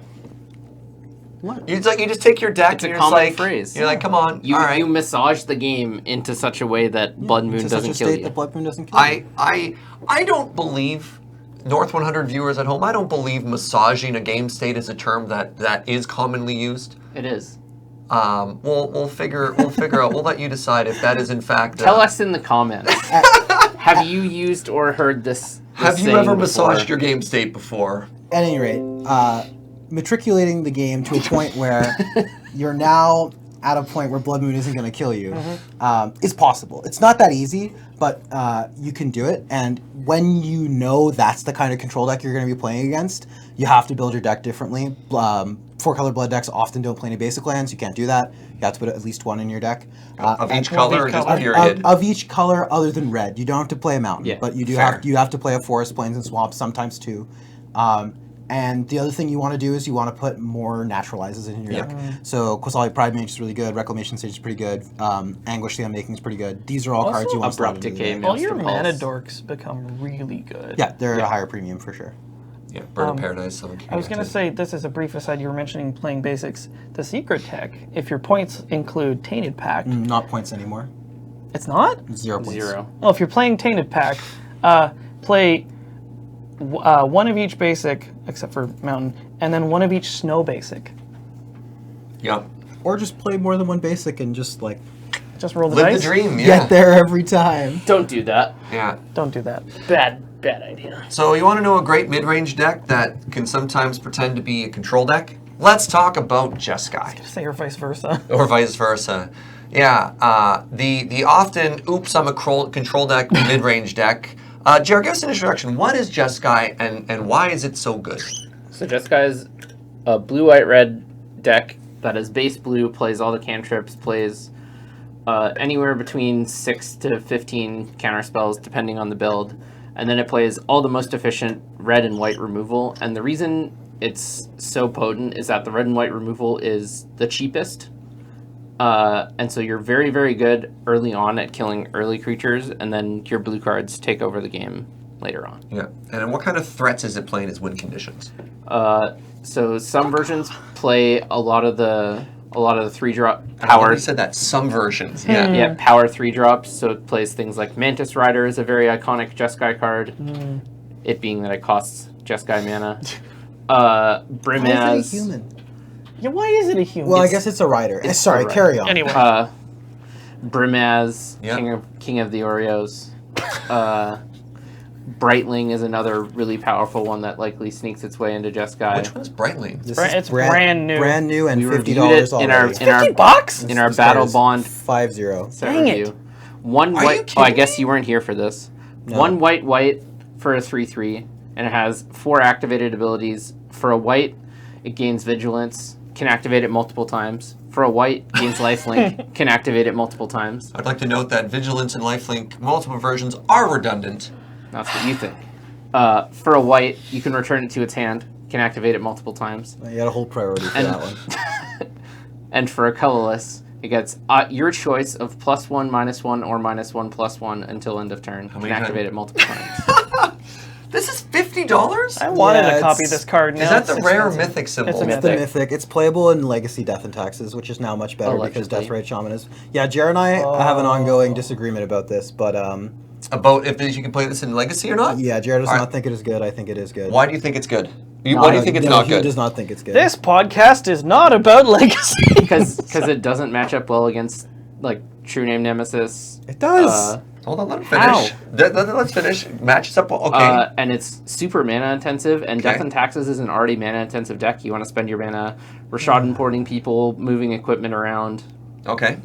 What? It's like you just take your deck It's and a you're just common like, phrase. You're like, come on, You all right. you massage the game into such a way that Blood Moon to doesn't such a kill state you. that Blood Moon doesn't kill you. I don't believe, North 100 viewers at home, I don't believe massaging a game state is a term that is commonly used. It is. We'll figure out. We'll let you decide if that is in fact. Tell us in the comments. Have you used or heard this? Have you saying ever before? massaged your game state before? At any rate, matriculating the game to a point where you're now at a point where Blood Moon isn't going to kill you is possible. It's not that easy, but you can do it. And when you know that's the kind of control deck you're going to be playing against, you have to build your deck differently. 4-color blood decks often don't play any basic lands. You can't do that. You have to put at least one in your deck. Of each of color, or each just color. period? Of each color other than red. You don't have to play a mountain, Yeah, but you do fair. you have to play a forest, plains, and swamps, sometimes two. And the other thing you want to do is you want to put more naturalizes in your Yep. deck. So Quasali Pride Mage is really good. Reclamation Sage is pretty good. Anguish the Unmaking is pretty good. These are all cards you want to slot Abrupt into Decay, the deck. All your Master mana Pulse. dorks become really good. Yeah, they're at a higher premium for sure. Yeah, Bird of Paradise. Summon I was going to say, this is a brief aside, you were mentioning playing basics. The secret tech, if your points include Tainted Pact, Not points anymore. it's not? 0 points. 0. Well, if you're playing Tainted Pact, play one of each basic, except for Mountain, and then one of each Snow basic. Yep. Or just play more than one basic and just like Just roll the Live dice. the dream. Yeah. get there every time. Don't do that. Yeah. Don't do that. Bad idea. So you want to know a great mid-range deck that can sometimes pretend to be a control deck? Let's talk about Jeskai. Say or vice versa. Or vice versa. Yeah, the often, oops, I'm a control deck, mid-range deck. Jared, give us an introduction. What is Jeskai and why is it so good? So Jeskai is a blue-white-red deck that is base blue, plays all the cantrips, plays anywhere between 6 to 15 counter spells, depending on the build. And then it plays all the most efficient red and white removal. And the reason it's so potent is that the red and white removal is the cheapest. And so you're very, very good early on at killing early creatures, and then your blue cards take over the game later on. Yeah, and what kind of threats is it playing as win conditions? So some versions play a lot of the 3-drop You power. said that some versions. Yeah. Yeah, power 3-drops. So it plays things like Mantis Rider is a very iconic Jeskai card. It being that it costs Jeskai mana. Why Brimaz. is it a human? Yeah, why is it a human? Well, I guess it's a rider. it's Sorry, a rider. carry on. Anyway, Brimaz, Yeah. King of the Oreos. Brightling is another really powerful one that likely sneaks its way into Jeskai. Which one's Brightling? This Right, is it's brand new. Brand new and We $50 reviewed it in our already. in our $50? in our This card Battle is Bond 5-0. set Dang it. review. One Are you white. Oh, I kidding guess me? you weren't here for this. No. One white for a 3/3, and it has 4 activated abilities. For a white, it gains Vigilance, can activate it multiple times. For a white, gains Lifelink, can activate it multiple times. I'd like to note that Vigilance and Lifelink multiple versions are redundant. That's what you think. For a white, you can return it to its hand. can activate it multiple times. You got a whole priority for that one. And for a colorless, it gets your choice of +1, -1, or -1/+1 until end of turn. Can many activate times? it multiple times. This is $50? I wanted Yeah, to copy it's- this card. Now Is that the it's rare expensive. mythic symbol? It's a It's mythic. the mythic. It's playable in Legacy Death and Taxes, which is now much better because Allegedly. Death Rate Shaman is. Yeah, Jared and I have an ongoing disagreement about this, but About if you can play this in Legacy or not? yeah, Jared does All not right. think it is good. I think it is good. Why do you think it's good? No, Why do you think it's No, not he good? does not think it's good. This podcast is not about Legacy. Because it doesn't match up well against like True Name Nemesis. It does. Hold on, let him How? finish. Let's finish. Matches up. Okay. And it's super mana intensive, and Okay. Death and Taxes is an already mana intensive deck. You want to spend your mana Rashad importing people, moving equipment around. Okay.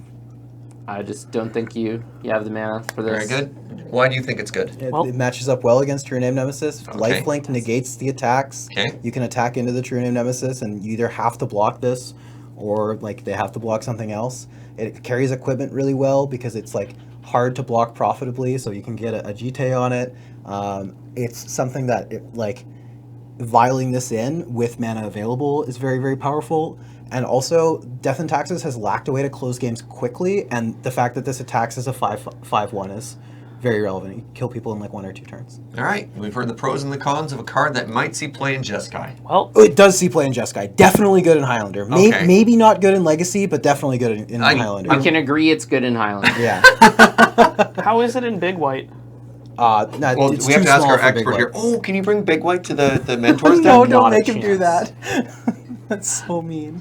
I just don't think you have the mana for Very this. good. Why do you think it's good? It matches up well against True Name Nemesis. Okay. Lifelink negates the attacks. Okay. You can attack into the True Name Nemesis, and you either have to block this, or like they have to block something else. It carries equipment really well because it's like hard to block profitably, so you can get a GT on it. It's something that vialing this in with mana available is very, very powerful. And also, Death and Taxes has lacked a way to close games quickly, and the fact that this attacks as a 5/1 is very relevant. You kill people in like 1 or 2 turns. All right. We've heard the pros and the cons of a card that might see play in Jeskai. Well, It does see play in Jeskai. Definitely good in Highlander. Okay. Maybe not good in Legacy, but definitely good in Highlander. We can agree it's good in Highlander. Yeah. how is it in Big White? No, Well, it's we have too to ask small our for Big expert White. here. Oh, can you bring Big White to the mentors No, deck? don't Not a make him do chance. that. That's so mean.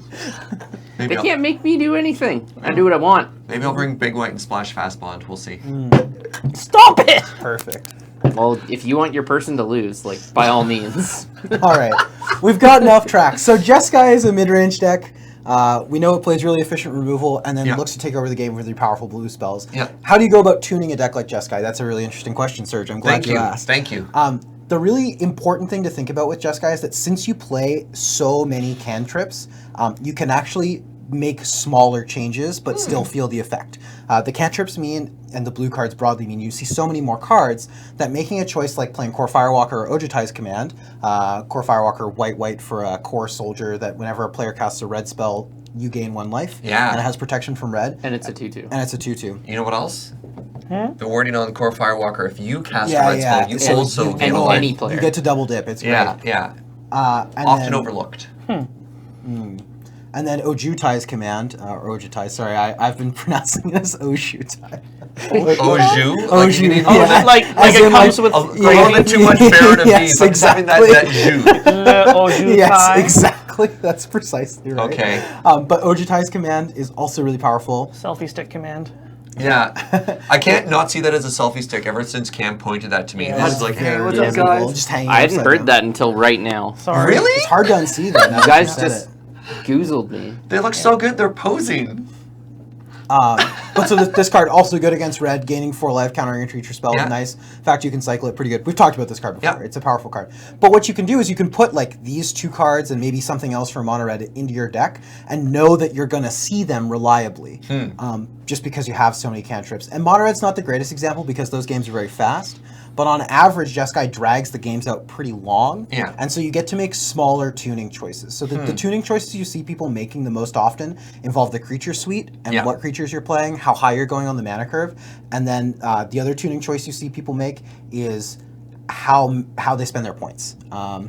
Maybe They can't make me do anything. I do what I want. Maybe I'll bring Big White and Splash Fast Bond. We'll see. Stop it! Perfect. Well, if you want your person to lose, like by all means. All right, we've gotten off track. So Jeskai is a mid-range deck. We know it plays really efficient removal and then Yeah. looks to take over the game with really powerful blue spells. Yeah. How do you go about tuning a deck like Jeskai? That's a really interesting question, Serge. I'm glad Thank you. asked. Thank you. The really important thing to think about with Jeskai is that since you play so many cantrips, you can actually make smaller changes but still feel the effect. The cantrips mean, and the blue cards broadly mean, you see so many more cards that making a choice like playing Core Firewalker or Ojutai's Command, Core Firewalker white for a core soldier that whenever a player casts a red spell, you gain 1 life. Yeah. And it has protection from red. And it's a 2/2. And it's a 2/2. You know what else? The wording on Core Firewalker. If you cast a Yeah, red yeah. spell, you So also you- gain a and life. any player. You get to double dip. It's Yeah, great. yeah. And Often then- overlooked. And then Ojutai's Command, or Ojutai, sorry, I've been pronouncing it as Oshutai. Oju? Oju, you need- Oh, yeah. like As it in, comes like, with A little bit too much bear to Yes, be, but having that exactly. Ju. Ojutai. Yes, exactly. That's precisely right. Okay. But Ojutai's Command is also really powerful. Selfie stick command. Yeah. I can't not see that as a selfie stick ever since Cam pointed that to me. Yeah. This is like, hey, what's up, Visible, guys? Just hanging I hadn't upside heard down. that until right now. Sorry. Really? It's hard to unsee that. now You that guys said just it. goozled me. They look so good. They're posing. But so this card also good against red, gaining 4 life, countering a creature spell. Yeah. Nice. In fact, you can cycle it pretty good. We've talked about this card before. Yeah. It's a powerful card. But what you can do is you can put like these 2 cards and maybe something else for mono red into your deck and know that you're going to see them reliably, just because you have so many cantrips. And mono red's not the greatest example because those games are very fast. But on average, Jeskai drags the games out pretty long. Yeah. And so you get to make smaller tuning choices. So the tuning choices you see people making the most often involve the creature suite and Yeah. what creatures you're playing, how high you're going on the mana curve. And then the other tuning choice you see people make is how they spend their points.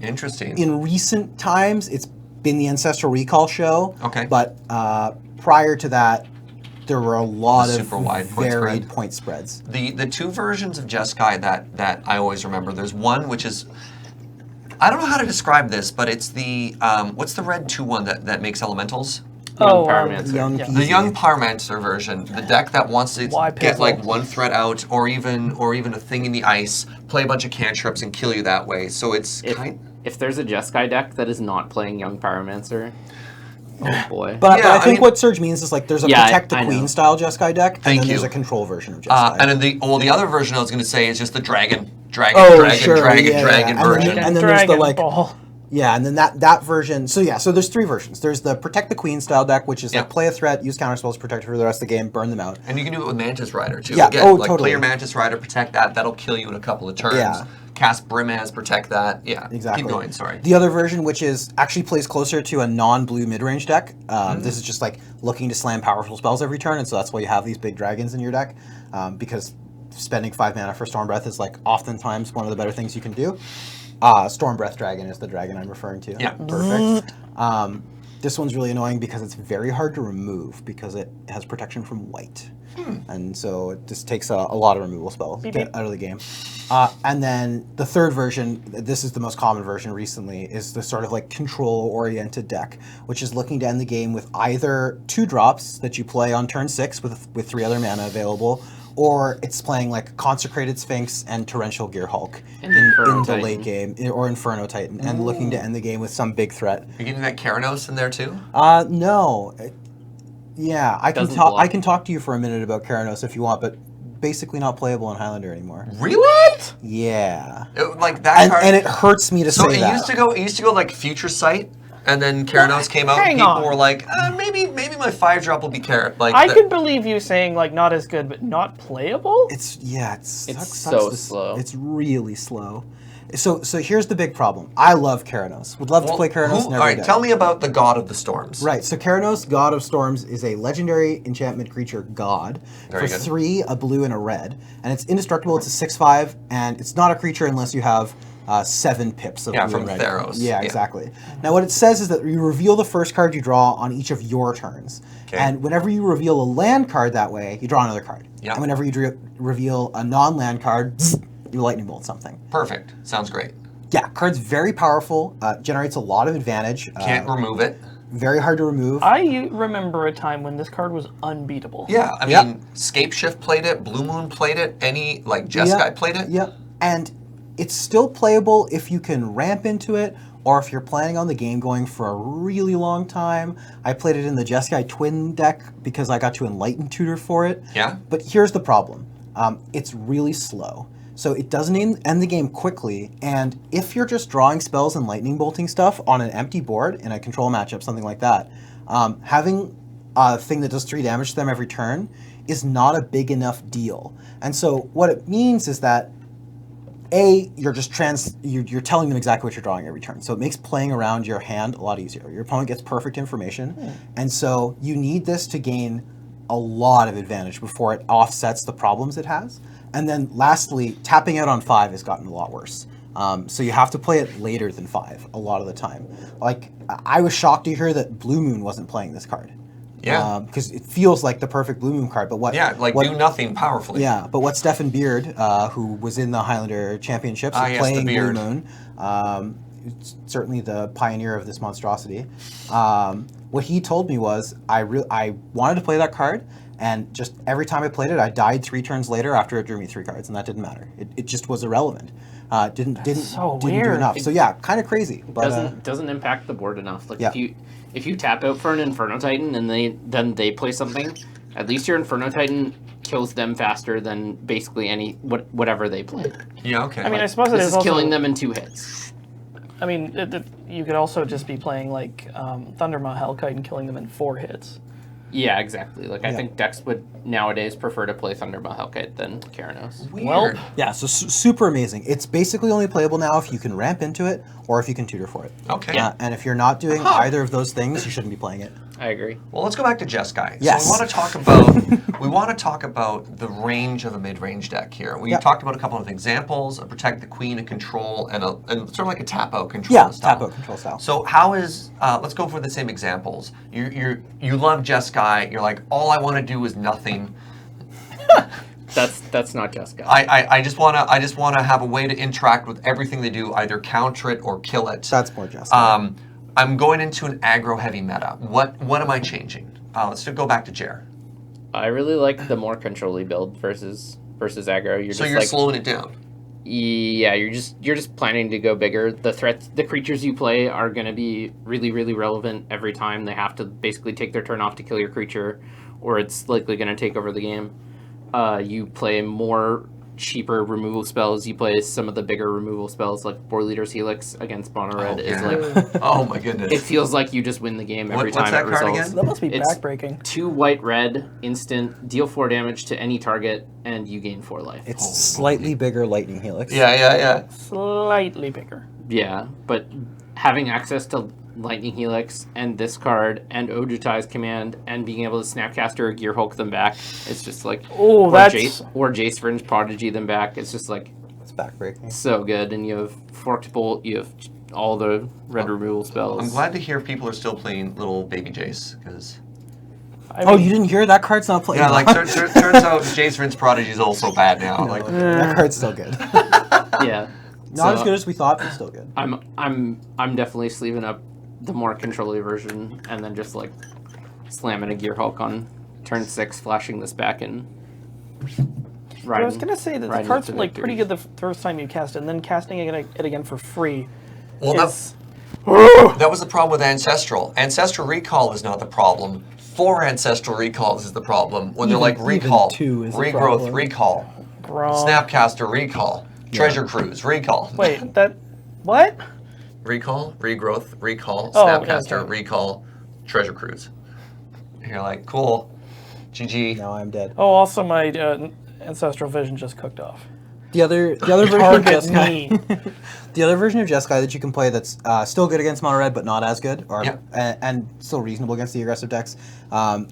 Interesting. In recent times, it's been the Ancestral Recall show. Okay. But prior to that, there were a lot of Super wide point varied spread. point spreads. The 2 versions of Jeskai that I always remember, there's one which is, I don't know how to describe this, but it's the, what's the red 2/1 that makes elementals? Oh, Pyromancer. Young yeah. Peasy. The young Pyromancer version, the deck that wants to Why get Pizzle? like 1 threat out, or even a thing in the ice, play a bunch of cantrips and kill you that way. So it's If there's a Jeskai deck that is not playing Young Pyromancer, oh boy. But Yeah, I I think mean- what Serge means is like there's a Yeah, Protect the I know. Queen style Jeskai deck, and Thank then there's you. a control version of Jeskai. and then the other version I was going to say is just the dragon Oh, version. And then version. there's the Dragon like Ball. Yeah, and then that version. So there's 3 versions. There's the Protect the Queen style deck, which is like play a threat, use counter spells, protect her for the rest of the game, burn them out. And you can do it with Mantis Rider too. Yeah, Again, totally. Play your Mantis Rider, protect that. That'll kill you in a couple of turns. Yeah. Cast Brimaz, protect that. Yeah, Exactly. Keep going. Sorry. The other version, which is actually plays closer to a non-blue mid-range deck. This is just like looking to slam powerful spells every turn, and so that's why you have these big dragons in your deck, because spending 5 mana for Storm Breath is like oftentimes one of the better things you can do. Storm Breath Dragon is the dragon I'm referring to. Yeah. Perfect. This one's really annoying because it's very hard to remove because it has protection from white. And so it just takes a lot of removal spells to get out of the game. And then the third version, this is the most common version recently, is the sort of like control-oriented deck, which is looking to end the game with either 2 drops that you play on turn 6 with 3 other mana available, or it's playing like Consecrated Sphinx and Torrential Gear Hulk in the late game, or Inferno Titan, and looking to end the game with some big threat. Are you getting that Keranos in there too? No. Yeah, I can talk to you for a minute about Keranos if you want, but basically not playable in Highlander anymore. Really? Yeah. Like that card. And it hurts me to say that. It used to go like Future Sight. And then Keranos came out, and people were like, maybe my 5-drop will be Carrot. Like I could believe you saying like not as good, but not playable. It's so slow. It's really slow. So here's the big problem. I love Keranos. Would love to play Keranos in every All right, deck. tell me about the God of the Storms. Right, so Keranos, God of Storms, is a legendary enchantment creature god Very for good. 3, a blue, and a red. And it's indestructible, it's a 6/5, and it's not a creature unless you have 7 pips of blue from and red. Theros. Yeah, exactly. Now what it says is that you reveal the first card you draw on each of your turns. Okay. And whenever you reveal a land card that way, you draw another card. Yeah. And whenever you reveal a non-land card, you lightning bolt something. Perfect. Sounds great. Yeah, card's very powerful, generates a lot of advantage. Can't remove it. Very hard to remove. I remember a time when this card was unbeatable. Yeah, I mean, Scapeshift played it, Blue Moon played it, Jeskai played it. Yep. And it's still playable if you can ramp into it, or if you're planning on the game going for a really long time. I played it in the Jeskai Twin deck because I got to Enlighten Tutor for it. Yeah. But here's the problem. It's really slow. So it doesn't end the game quickly, and if you're just drawing spells and lightning bolting stuff on an empty board in a control matchup, something like that, having a thing that does 3 damage to them every turn is not a big enough deal. And so what it means is that you're just you're telling them exactly what you're drawing every turn. So it makes playing around your hand a lot easier. Your opponent gets perfect information, and so you need this to gain a lot of advantage before it offsets the problems it has. And then lastly, tapping out on 5 has gotten a lot worse. So you have to play it later than 5 a lot of the time. Like, I was shocked to hear that Blue Moon wasn't playing this card. Yeah. Because it feels like the perfect Blue Moon card, but what... Yeah, do nothing powerfully. Yeah, but what Stefan Beard, who was in the Highlander Championships, playing Blue Moon, certainly the pioneer of this monstrosity, what he told me was, I wanted to play that card, and just every time I played it, I died 3 turns later after it drew me 3 cards, and that didn't matter. It just was irrelevant. Didn't do enough. So yeah, kind of crazy. But doesn't impact the board enough. Like yeah. if you tap out for an Inferno Titan and then they play something, at least your Inferno Titan kills them faster than basically whatever they play. Yeah, okay. I mean, I suppose it is also killing them in 2 hits. I mean, you could also just be playing like Thundermaw Hellkite and killing them in 4 hits. Yeah, exactly. Like, I think decks would nowadays prefer to play Thundermaw Hellkite than Keranos. Weird. Well, yeah, so super amazing. It's basically only playable now if you can ramp into it or if you can tutor for it. Okay. And if you're not doing either of those things, you shouldn't be playing it. I agree. Well, let's go back to Jeskai. Yes. So we want to talk about the range of a mid-range deck here. We talked about a couple of examples: a Protect the Queen, a Control, and sort of like a tap-out control style. Tap-out control style. So how is let's go for the same examples. You love Jeskai. You're like, all I want to do is nothing. That's not Jeskai. I just want to have a way to interact with everything they do, either counter it or kill it. That's more Jeskai. I'm going into an aggro-heavy meta. What am I changing? Let's go back to Jer. I really like the more control-y build versus aggro. You're slowing it down. Yeah, you're just planning to go bigger. The creatures you play are going to be really, really relevant every time. They have to basically take their turn off to kill your creature, or it's likely going to take over the game. You play more cheaper removal spells, you play some of the bigger removal spells like 4 Liters Helix against mono red is like Oh my goodness. it feels like you just win the game every What's time that it card results. again? That must be It's backbreaking. 2 white red instant, deal 4 damage to any target, and you gain 4 life. It's slightly bigger lightning helix. Yeah. Slightly bigger. Yeah, but having access to Lightning Helix and this card and Ojutai's command and being able to Snapcaster or Gear Hulk them back, it's just like Oh, that's... or Jace Fringe Prodigy them back. It's just like It's backbreaking. so good, and you have Forked Bolt, you have all the red removal spells. I'm glad to hear people are still playing little baby Jace, because... I mean, You didn't hear that card's not playing. Yeah, like, turns out Jace Rince Prodigy is also bad now. Like, that card's still good. Yeah. Not as good as we thought, but still good. I'm definitely sleeving up the more control-y version and then just like slamming a Gear Hulk on turn 6, flashing this back and riding. I was gonna say that the riding card's to like victory. pretty good the first time you cast it, and then casting it again for free. well, is- that was the problem with Ancestral. Ancestral Recall is not the problem. 4 Ancestral Recalls is the problem. When they're like Even Recall, 2 is the Regrowth problem. Recall, Wrong. Snapcaster Recall, Treasure Cruise Recall. Wait, that... What? Recall, Regrowth, Recall, Oh, Snapcaster, okay. Recall, Treasure Cruise. And you're like, cool. GG. Now I'm dead. Oh, also my Ancestral Vision just cooked off. The other version of Target Jeskai. me. The other version of Jeskai that you can play that's still good against mono red, but not as good, or Yeah. and still reasonable against the aggressive decks,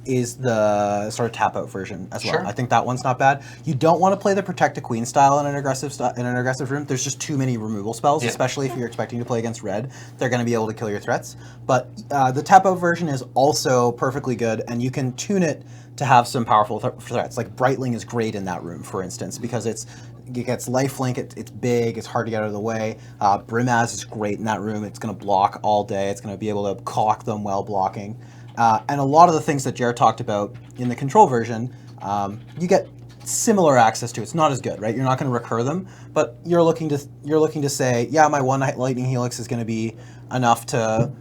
is the sort of tap out version as well. Sure. I think that one's not bad. You don't want to play the Protect the Queen style in an aggressive room. There's just too many removal spells, Yeah. especially if you're expecting to play against red. They're going to be able to kill your threats. But the tap out version is also perfectly good, and you can tune it to have some powerful threats. Like Brightling is great in that room, for instance, because it gets lifelink, it's big, it's hard to get out of the way. Brimaz is great in that room. It's going to block all day. It's going to be able to cock them while blocking. And a lot of the things that Jared talked about in the control version, you get similar access to. It's not as good, right? You're not going to recur them, but you're looking to say, yeah, my one Lightning Helix is going to be enough to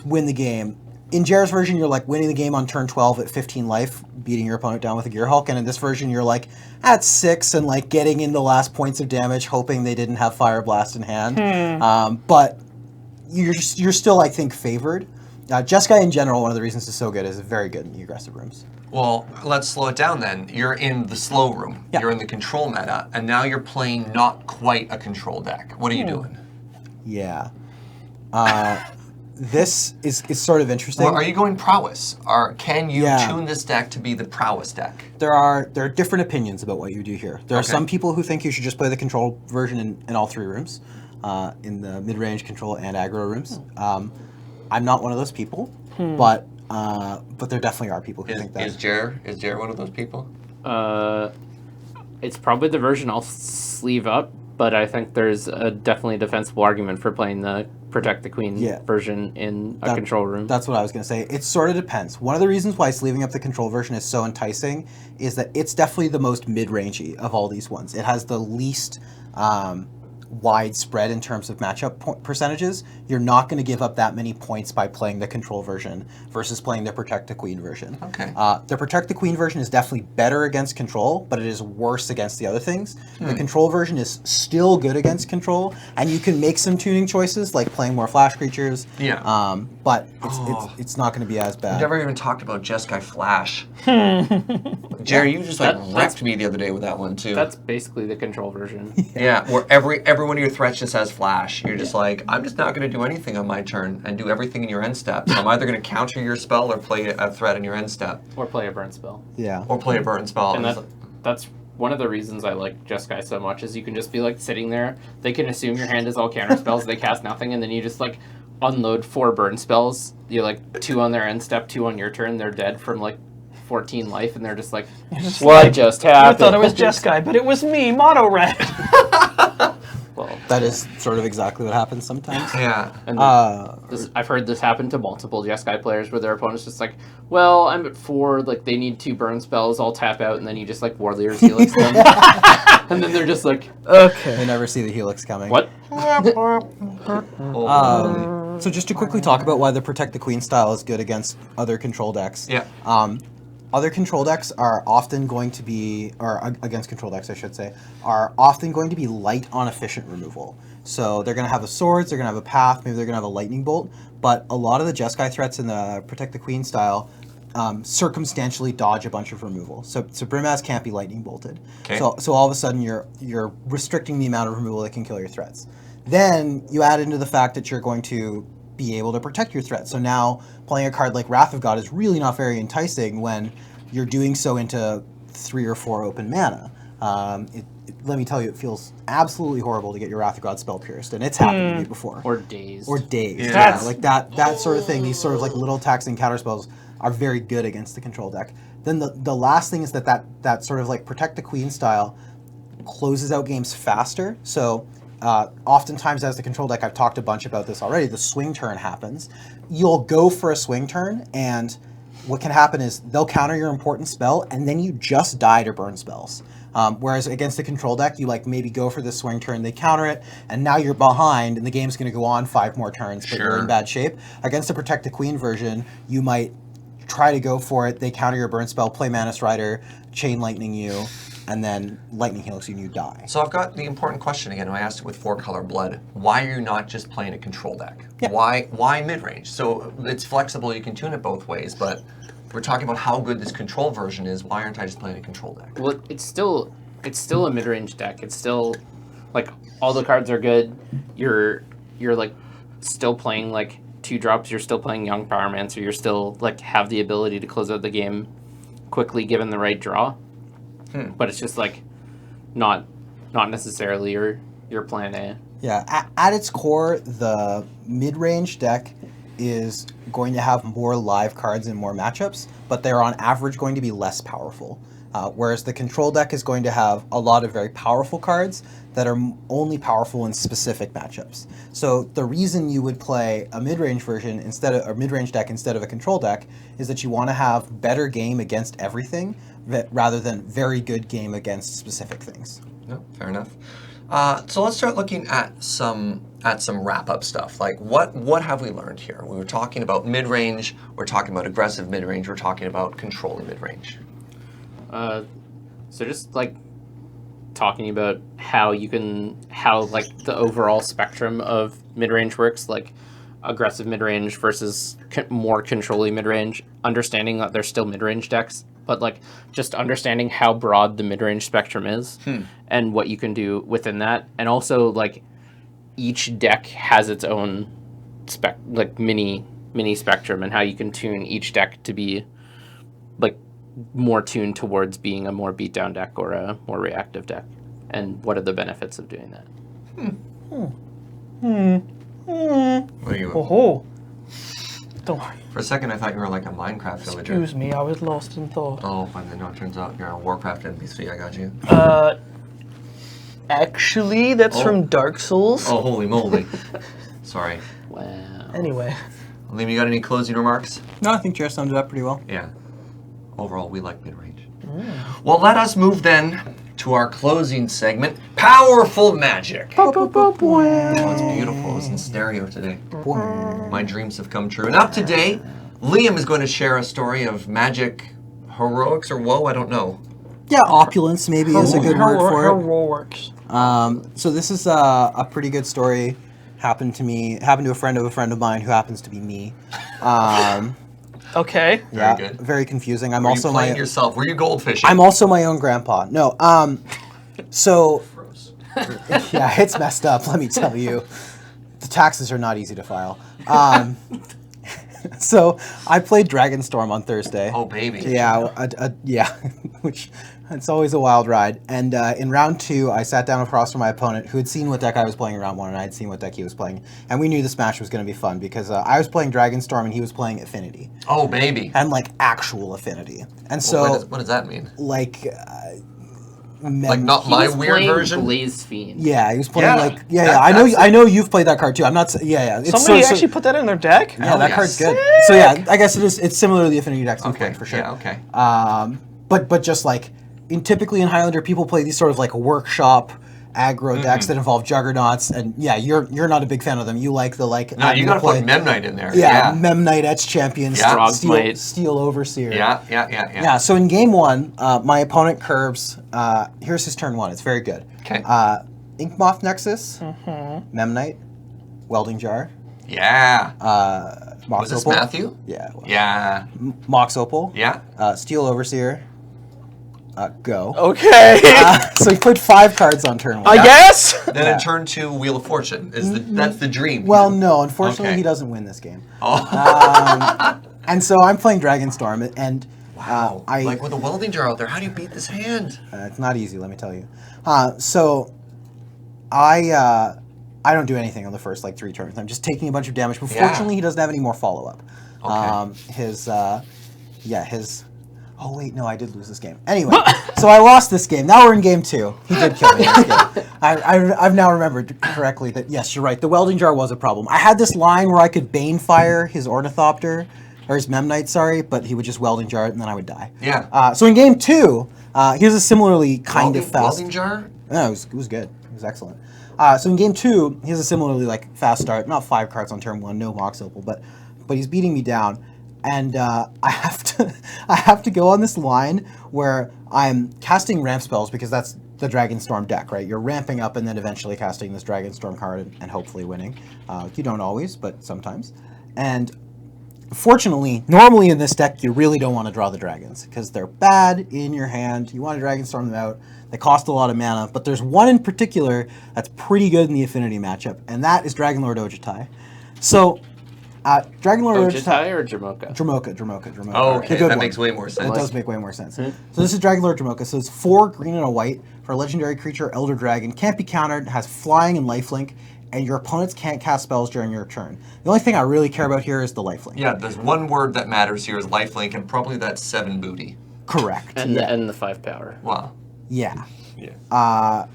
win the game. In Jared's version, you're like winning the game on turn 12 at 15 life, beating your opponent down with a Gear Hulk, and in this version, you're like at 6 and like getting in the last points of damage, hoping they didn't have Fire Blast in hand. But you're still, I think, favored. Jeskai in general, one of the reasons it's so good is very good in the aggressive rooms. Well, let's slow it down then. You're in the slow room. Yeah. You're in the control meta, and now you're playing not quite a control deck. What are you doing? Yeah. This is sort of interesting. Well, are you going prowess? Or can you Yeah. tune this deck to be the prowess deck? There are different opinions about what you do here. There are Okay. some people who think you should just play the control version in all 3 rooms, in the mid-range, control, and aggro rooms. I'm not one of those people, but there definitely are people who think that. Is Jer one of those people? It's probably the version I'll sleeve up, but I think there's definitely a defensible argument for playing the Protect the Queen version in a control room. That's what I was going to say. It sort of depends. One of the reasons why sleeving up the control version is so enticing is that it's definitely the most mid-rangey of all these ones. It has the least widespread in terms of matchup percentages. You're not going to give up that many points by playing the control version versus playing the Protect the Queen version. Okay. The Protect the Queen version is definitely better against control, but it is worse against the other things. The control version is still good against control, and you can make some tuning choices like playing more flash creatures. Yeah. But it's not going to be as bad. We never even talked about Jeskai Flash. Jerry, you just wrecked me the other day with that one too. That's basically the control version. Yeah, where every one of your threats just has Flash. You're just like, I'm just not going to do anything on my turn and do everything in your end step. So I'm either going to counter your spell or play a threat in your end step. Or play a burn spell. Yeah. Or play a burn spell. And that's one of the reasons I like Jeskai so much is you can just be like sitting there. They can assume your hand is all counter spells. They cast nothing, and then you just like unload 4 burn spells. You like 2 on their end step, 2 on your turn. They're dead from like 14 life, and they're just like, what just happened? I thought it was Jeskai, but it was me, Mono Red. Well, That is sort of exactly what happens sometimes. Yeah. and I've heard this happen to multiple Jeskai players where their opponent's just like, well, I'm at 4, like they need 2 burn spells, I'll tap out, and then you just like Warriors Helix them. And then they're just like, Okay. They never see the helix coming. what? So just to quickly talk about why the Protect the Queen style is good against other control decks. Yeah. other control decks are often going to be, or against control decks, I should say, are often going to be light on efficient removal. So they're going to have the swords, they're going to have a path, maybe they're going to have a lightning bolt, but a lot of the Jeskai threats in the Protect the Queen style circumstantially dodge a bunch of removal. So Brimaz can't be lightning bolted. Okay. So all of a sudden you're restricting the amount of removal that can kill your threats. Then you add into the fact that you're going to be able to protect your threats. So now playing a card like Wrath of God is really not very enticing when you're doing so into 3 or 4 open mana. Let me tell you, it feels absolutely horrible to get your Wrath of God spell pierced, and it's happened to me before. Or dazed. Or dazed. Yeah. Yeah, like that sort of thing. These sort of like little attacks and counter spells are very good against the control deck. Then the last thing is that sort of like Protect the Queen style closes out games faster. So oftentimes as the control deck, I've talked a bunch about this already, the swing turn happens. You'll go for a swing turn, and what can happen is they'll counter your important spell, and then you just die to burn spells. Whereas against the control deck, you like maybe go for the swing turn, they counter it, and now you're behind, and the game's going to go on 5 more turns, but you're in bad shape. Against the Protect the Queen version, you might try to go for it, they counter your burn spell, play Manus Rider, Chain Lightning you, and then Lightning Heals you and you die. So I've got the important question again. I asked it with 4-color blood. Why are you not just playing a control deck? Yeah. Why mid-range? So it's flexible. You can tune it both ways. But we're talking about how good this control version is. Why aren't I just playing a control deck? Well, it's still a mid-range deck. It's still like all the cards are good. You're like still playing like 2-drops. You're still playing Young Powermancer. You're still like have the ability to close out the game quickly given the right draw. But it's just like not necessarily your plan A. Yeah, at its core, the mid-range deck is going to have more live cards and more matchups, but they're on average going to be less powerful. Whereas the control deck is going to have a lot of very powerful cards that are only powerful in specific matchups. So the reason you would play a mid-range version mid-range deck instead of a control deck is that you want to have better game against everything rather than very good game against specific things. No, fair enough. So let's start looking at some wrap-up stuff. Like what have we learned here? We were talking about mid-range. We're talking about aggressive mid-range. We're talking about controlling mid-range. So just like talking about how like the overall spectrum of mid-range works, like aggressive mid-range versus more controlling mid-range, understanding that they're still mid-range decks, but like just understanding how broad the mid-range spectrum is and what you can do within that. And also like each deck has its own mini spectrum and how you can tune each deck to be like more tuned towards being a more beatdown deck or a more reactive deck, and what are the benefits of doing that. What are you? Oh, don't worry. For a second, I thought you were like a Minecraft villager. Excuse me, I was lost in thought. Oh, and then it turns out you're a Warcraft NPC. I got you. Actually, that's from Dark Souls. Oh, holy moly! Sorry. Wow. Anyway. Liam, you got any closing remarks? No, I think Jer summed it up pretty well. Yeah. Overall, we like mid-range. Well, let us move then to our closing segment, Powerful Magic. Oh, it's beautiful. It's in stereo today. My dreams have come true. And up today, Liam is going to share a story of magic heroics or woe, I don't know. Yeah, opulence maybe is a good word for it. Heroics. So this is a pretty good story. Happened to a friend of mine who happens to be me. Okay. Yeah, Very good. very confusing. Were you playing yourself? Were you goldfishing? I'm also my own grandpa. No. So yeah, it's messed up. Let me tell you, the taxes are not easy to file. So I played Dragonstorm on Thursday. Oh baby. Yeah, yeah, which it's always a wild ride. And in round 2, I sat down across from my opponent who had seen what deck I was playing in round 1, and I had seen what deck he was playing. And we knew this match was going to be fun because I was playing Dragonstorm and he was playing Affinity. Oh baby. And like actual Affinity. And so what does that mean? like Like not my weird version. Blaze Fiend. Yeah, he was playing Yeah. I know you've played that card too. I'm not. Yeah. It's Somebody actually put that in their deck? Yeah, that yeah. card's good. So yeah, I guess it's similar to the Affinity decks we've Okay. played for sure. Yeah. Okay. But just like typically in Highlander, people play these sort of like workshop aggro decks that involve juggernauts, and yeah, you're not a big fan of them. You like the No, you got to put Memnite in there. Yeah, Memnite, Etch Champion, Steel Overseer. Yeah. So in game 1, my opponent curves. Here's his turn 1. It's very good. Okay. Inkmoth Nexus, Memnite, Welding Jar. Yeah. Mox Was this Opal. Matthew? Yeah. Yeah. Mox Opal. Yeah. Steel Overseer. Go. Okay. So he played 5 cards on turn 1. I guess. Then in turn 2, Wheel of Fortune. That's the dream. Well, no. Unfortunately, Okay. he doesn't win this game. Oh. And so I'm playing Dragonstorm, and Wow. Like with a welding jar out there, how do you beat this hand? it's not easy, let me tell you. So I don't do anything on the first 3 turns. I'm just taking a bunch of damage. But fortunately, he doesn't have any more follow-up. Okay. His. Oh wait, no, I did lose this game. Anyway, so I lost this game. Now we're in game 2. He did kill me in this game. I've now remembered correctly that yes, you're right. The welding jar was a problem. I had this line where I could Banefire his Ornithopter, or his Memnite, sorry, but he would just welding jar it and then I would die. Yeah. So in game 2, he was a similarly kind of fast. Welding jar? No, it was good. It was excellent. So in game 2, he has a similarly fast start. Not 5 cards on turn 1, no Mox Opal, but he's beating me down. And I have to go on this line where I'm casting ramp spells because that's the Dragonstorm deck, right? You're ramping up and then eventually casting this Dragonstorm card and hopefully winning. You don't always, but sometimes. And fortunately, normally in this deck, you really don't want to draw the dragons because they're bad in your hand. You want to Dragonstorm them out. They cost a lot of mana, but there's one in particular that's pretty good in the affinity matchup, and that is Dragonlord Ojutai. So, Dragonlord Ojutai or Jamoka? Jamoka. Oh, okay. The good That one. makes way more sense. It does make way more sense. So this is Dragonlord Jamoka. So it's 4 green and a white for a legendary creature, Elder Dragon. Can't be countered, has flying and lifelink, and your opponents can't cast spells during your turn. The only thing I really care about here is the lifelink. Yeah, there's one word that matters here is lifelink, and probably that's 7 booty. Correct. And the 5 power. Wow. Yeah. Yeah.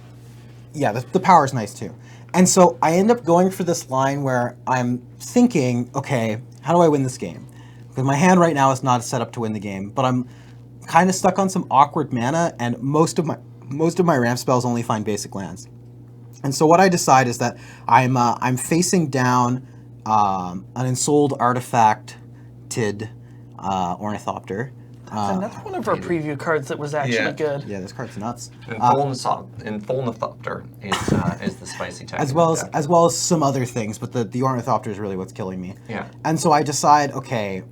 The power is nice too. And so I end up going for this line where I'm thinking, okay, how do I win this game? Because my hand right now is not set up to win the game, but I'm kind of stuck on some awkward mana, and most of my ramp spells only find basic lands. And so what I decide is that I'm facing down an Ensouled Artifact-tid Ornithopter. Another one of our preview cards that was actually good. Yeah, this card's nuts. And Tholnithopter is the spicy type. As well as some other things, but the Ornithopter is really what's killing me. Yeah. And so I decide, okay,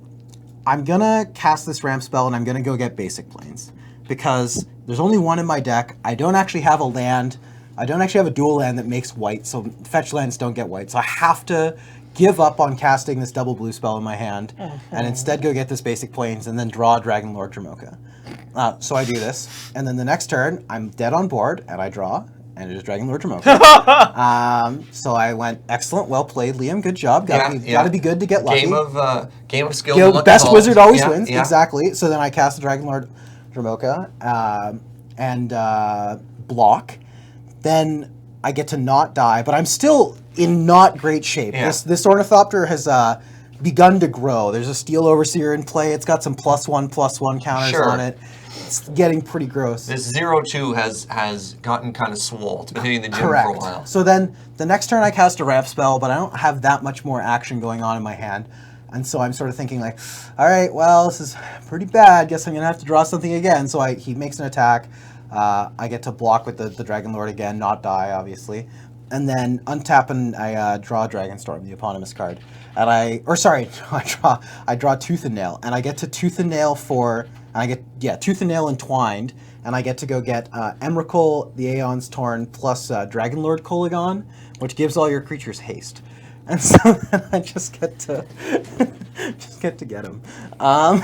I'm gonna cast this ramp spell and I'm gonna go get basic planes because there's only one in my deck. I don't actually have a land. I don't actually have a dual land that makes white, so fetch lands don't get white. So I have to give up on casting this double blue spell in my hand and instead go get this basic planes and then draw Dragonlord Jamoka. So I do this, and then the next turn I'm dead on board and I draw, and it is Dragonlord Jamoka. So I went, excellent, well played, Liam, good job. Gotta be good to get lucky. Game of skill. Best wizard always wins. Yeah. Exactly. So then I cast the Dragonlord Jamoka and block. Then I get to not die, but I'm still in not great shape. Yeah. This Ornithopter has begun to grow. There's a Steel Overseer in play. It's got some +1/+1 counters on it. It's getting pretty gross. This 0/2 has gotten kind of swole. It's been hitting the gym Correct. for a while. So then the next turn I cast a ramp spell, but I don't have that much more action going on in my hand. And so I'm sort of thinking like, all right, well, this is pretty bad. Guess I'm going to have to draw something again. So he makes an attack. I get to block with the Dragonlord again, not die, obviously. And then untap and I draw Dragonstorm, the eponymous card. And I draw Tooth and Nail. And I get to Tooth and Nail Tooth and Nail Entwined. And I get to go get Emrakul, the Aeon's Torn, plus Dragonlord Koligon, which gives all your creatures haste. And so then I just get to get him. Oh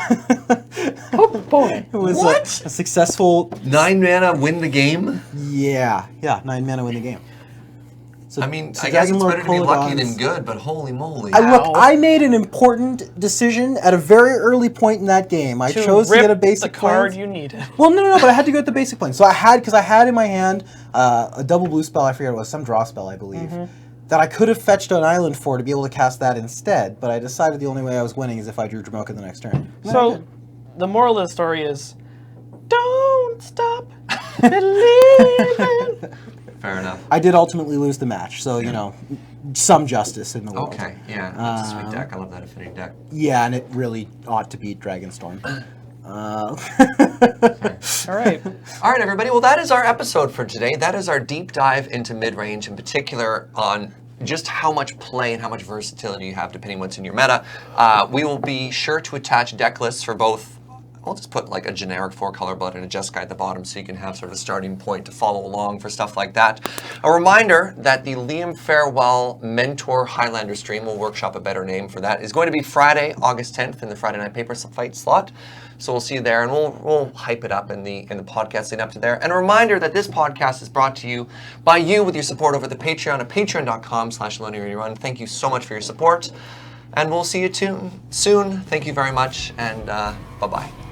boy! It was What? a successful 9 mana win the game? Yeah, 9 mana win the game. So, I mean, I guess it's Dragonlord better to be lucky Koligon's- than good, but holy moly. I made an important decision at a very early point in that game. I chose to get a basic the card plane. you needed. Well, no, but I had to go with the basic plane. So I had in my hand a double blue spell. I forget what it was, some draw spell, I believe. That I could have fetched an island for to be able to cast that instead, but I decided the only way I was winning is if I drew Jamoka the next turn. So, the moral of the story is, don't stop believing. Fair enough. I did ultimately lose the match, so you know, some justice in the world. Okay, yeah, that's a sweet deck. I love that affinity deck. Yeah, and it really ought to beat Dragonstorm. All right. All right, everybody. Well, that is our episode for today. That is our deep dive into mid-range, in particular on just how much play and how much versatility you have depending what's in your meta. We will be sure to attach deck lists for both. I'll just put like a generic 4-color blood and a Just Guide at the bottom so you can have sort of a starting point to follow along for stuff like that. A reminder that the Liam Farewell Mentor Highlander stream, we'll workshop a better name for that, is going to be Friday, August 10th in the Friday Night Paper Fight slot. So we'll see you there, and we'll hype it up in the podcast leading up to there. And a reminder that this podcast is brought to you by you with your support over the Patreon at patreon.com/LoadingReadyRun. Thank you so much for your support, and we'll see you soon. Thank you very much, and bye-bye.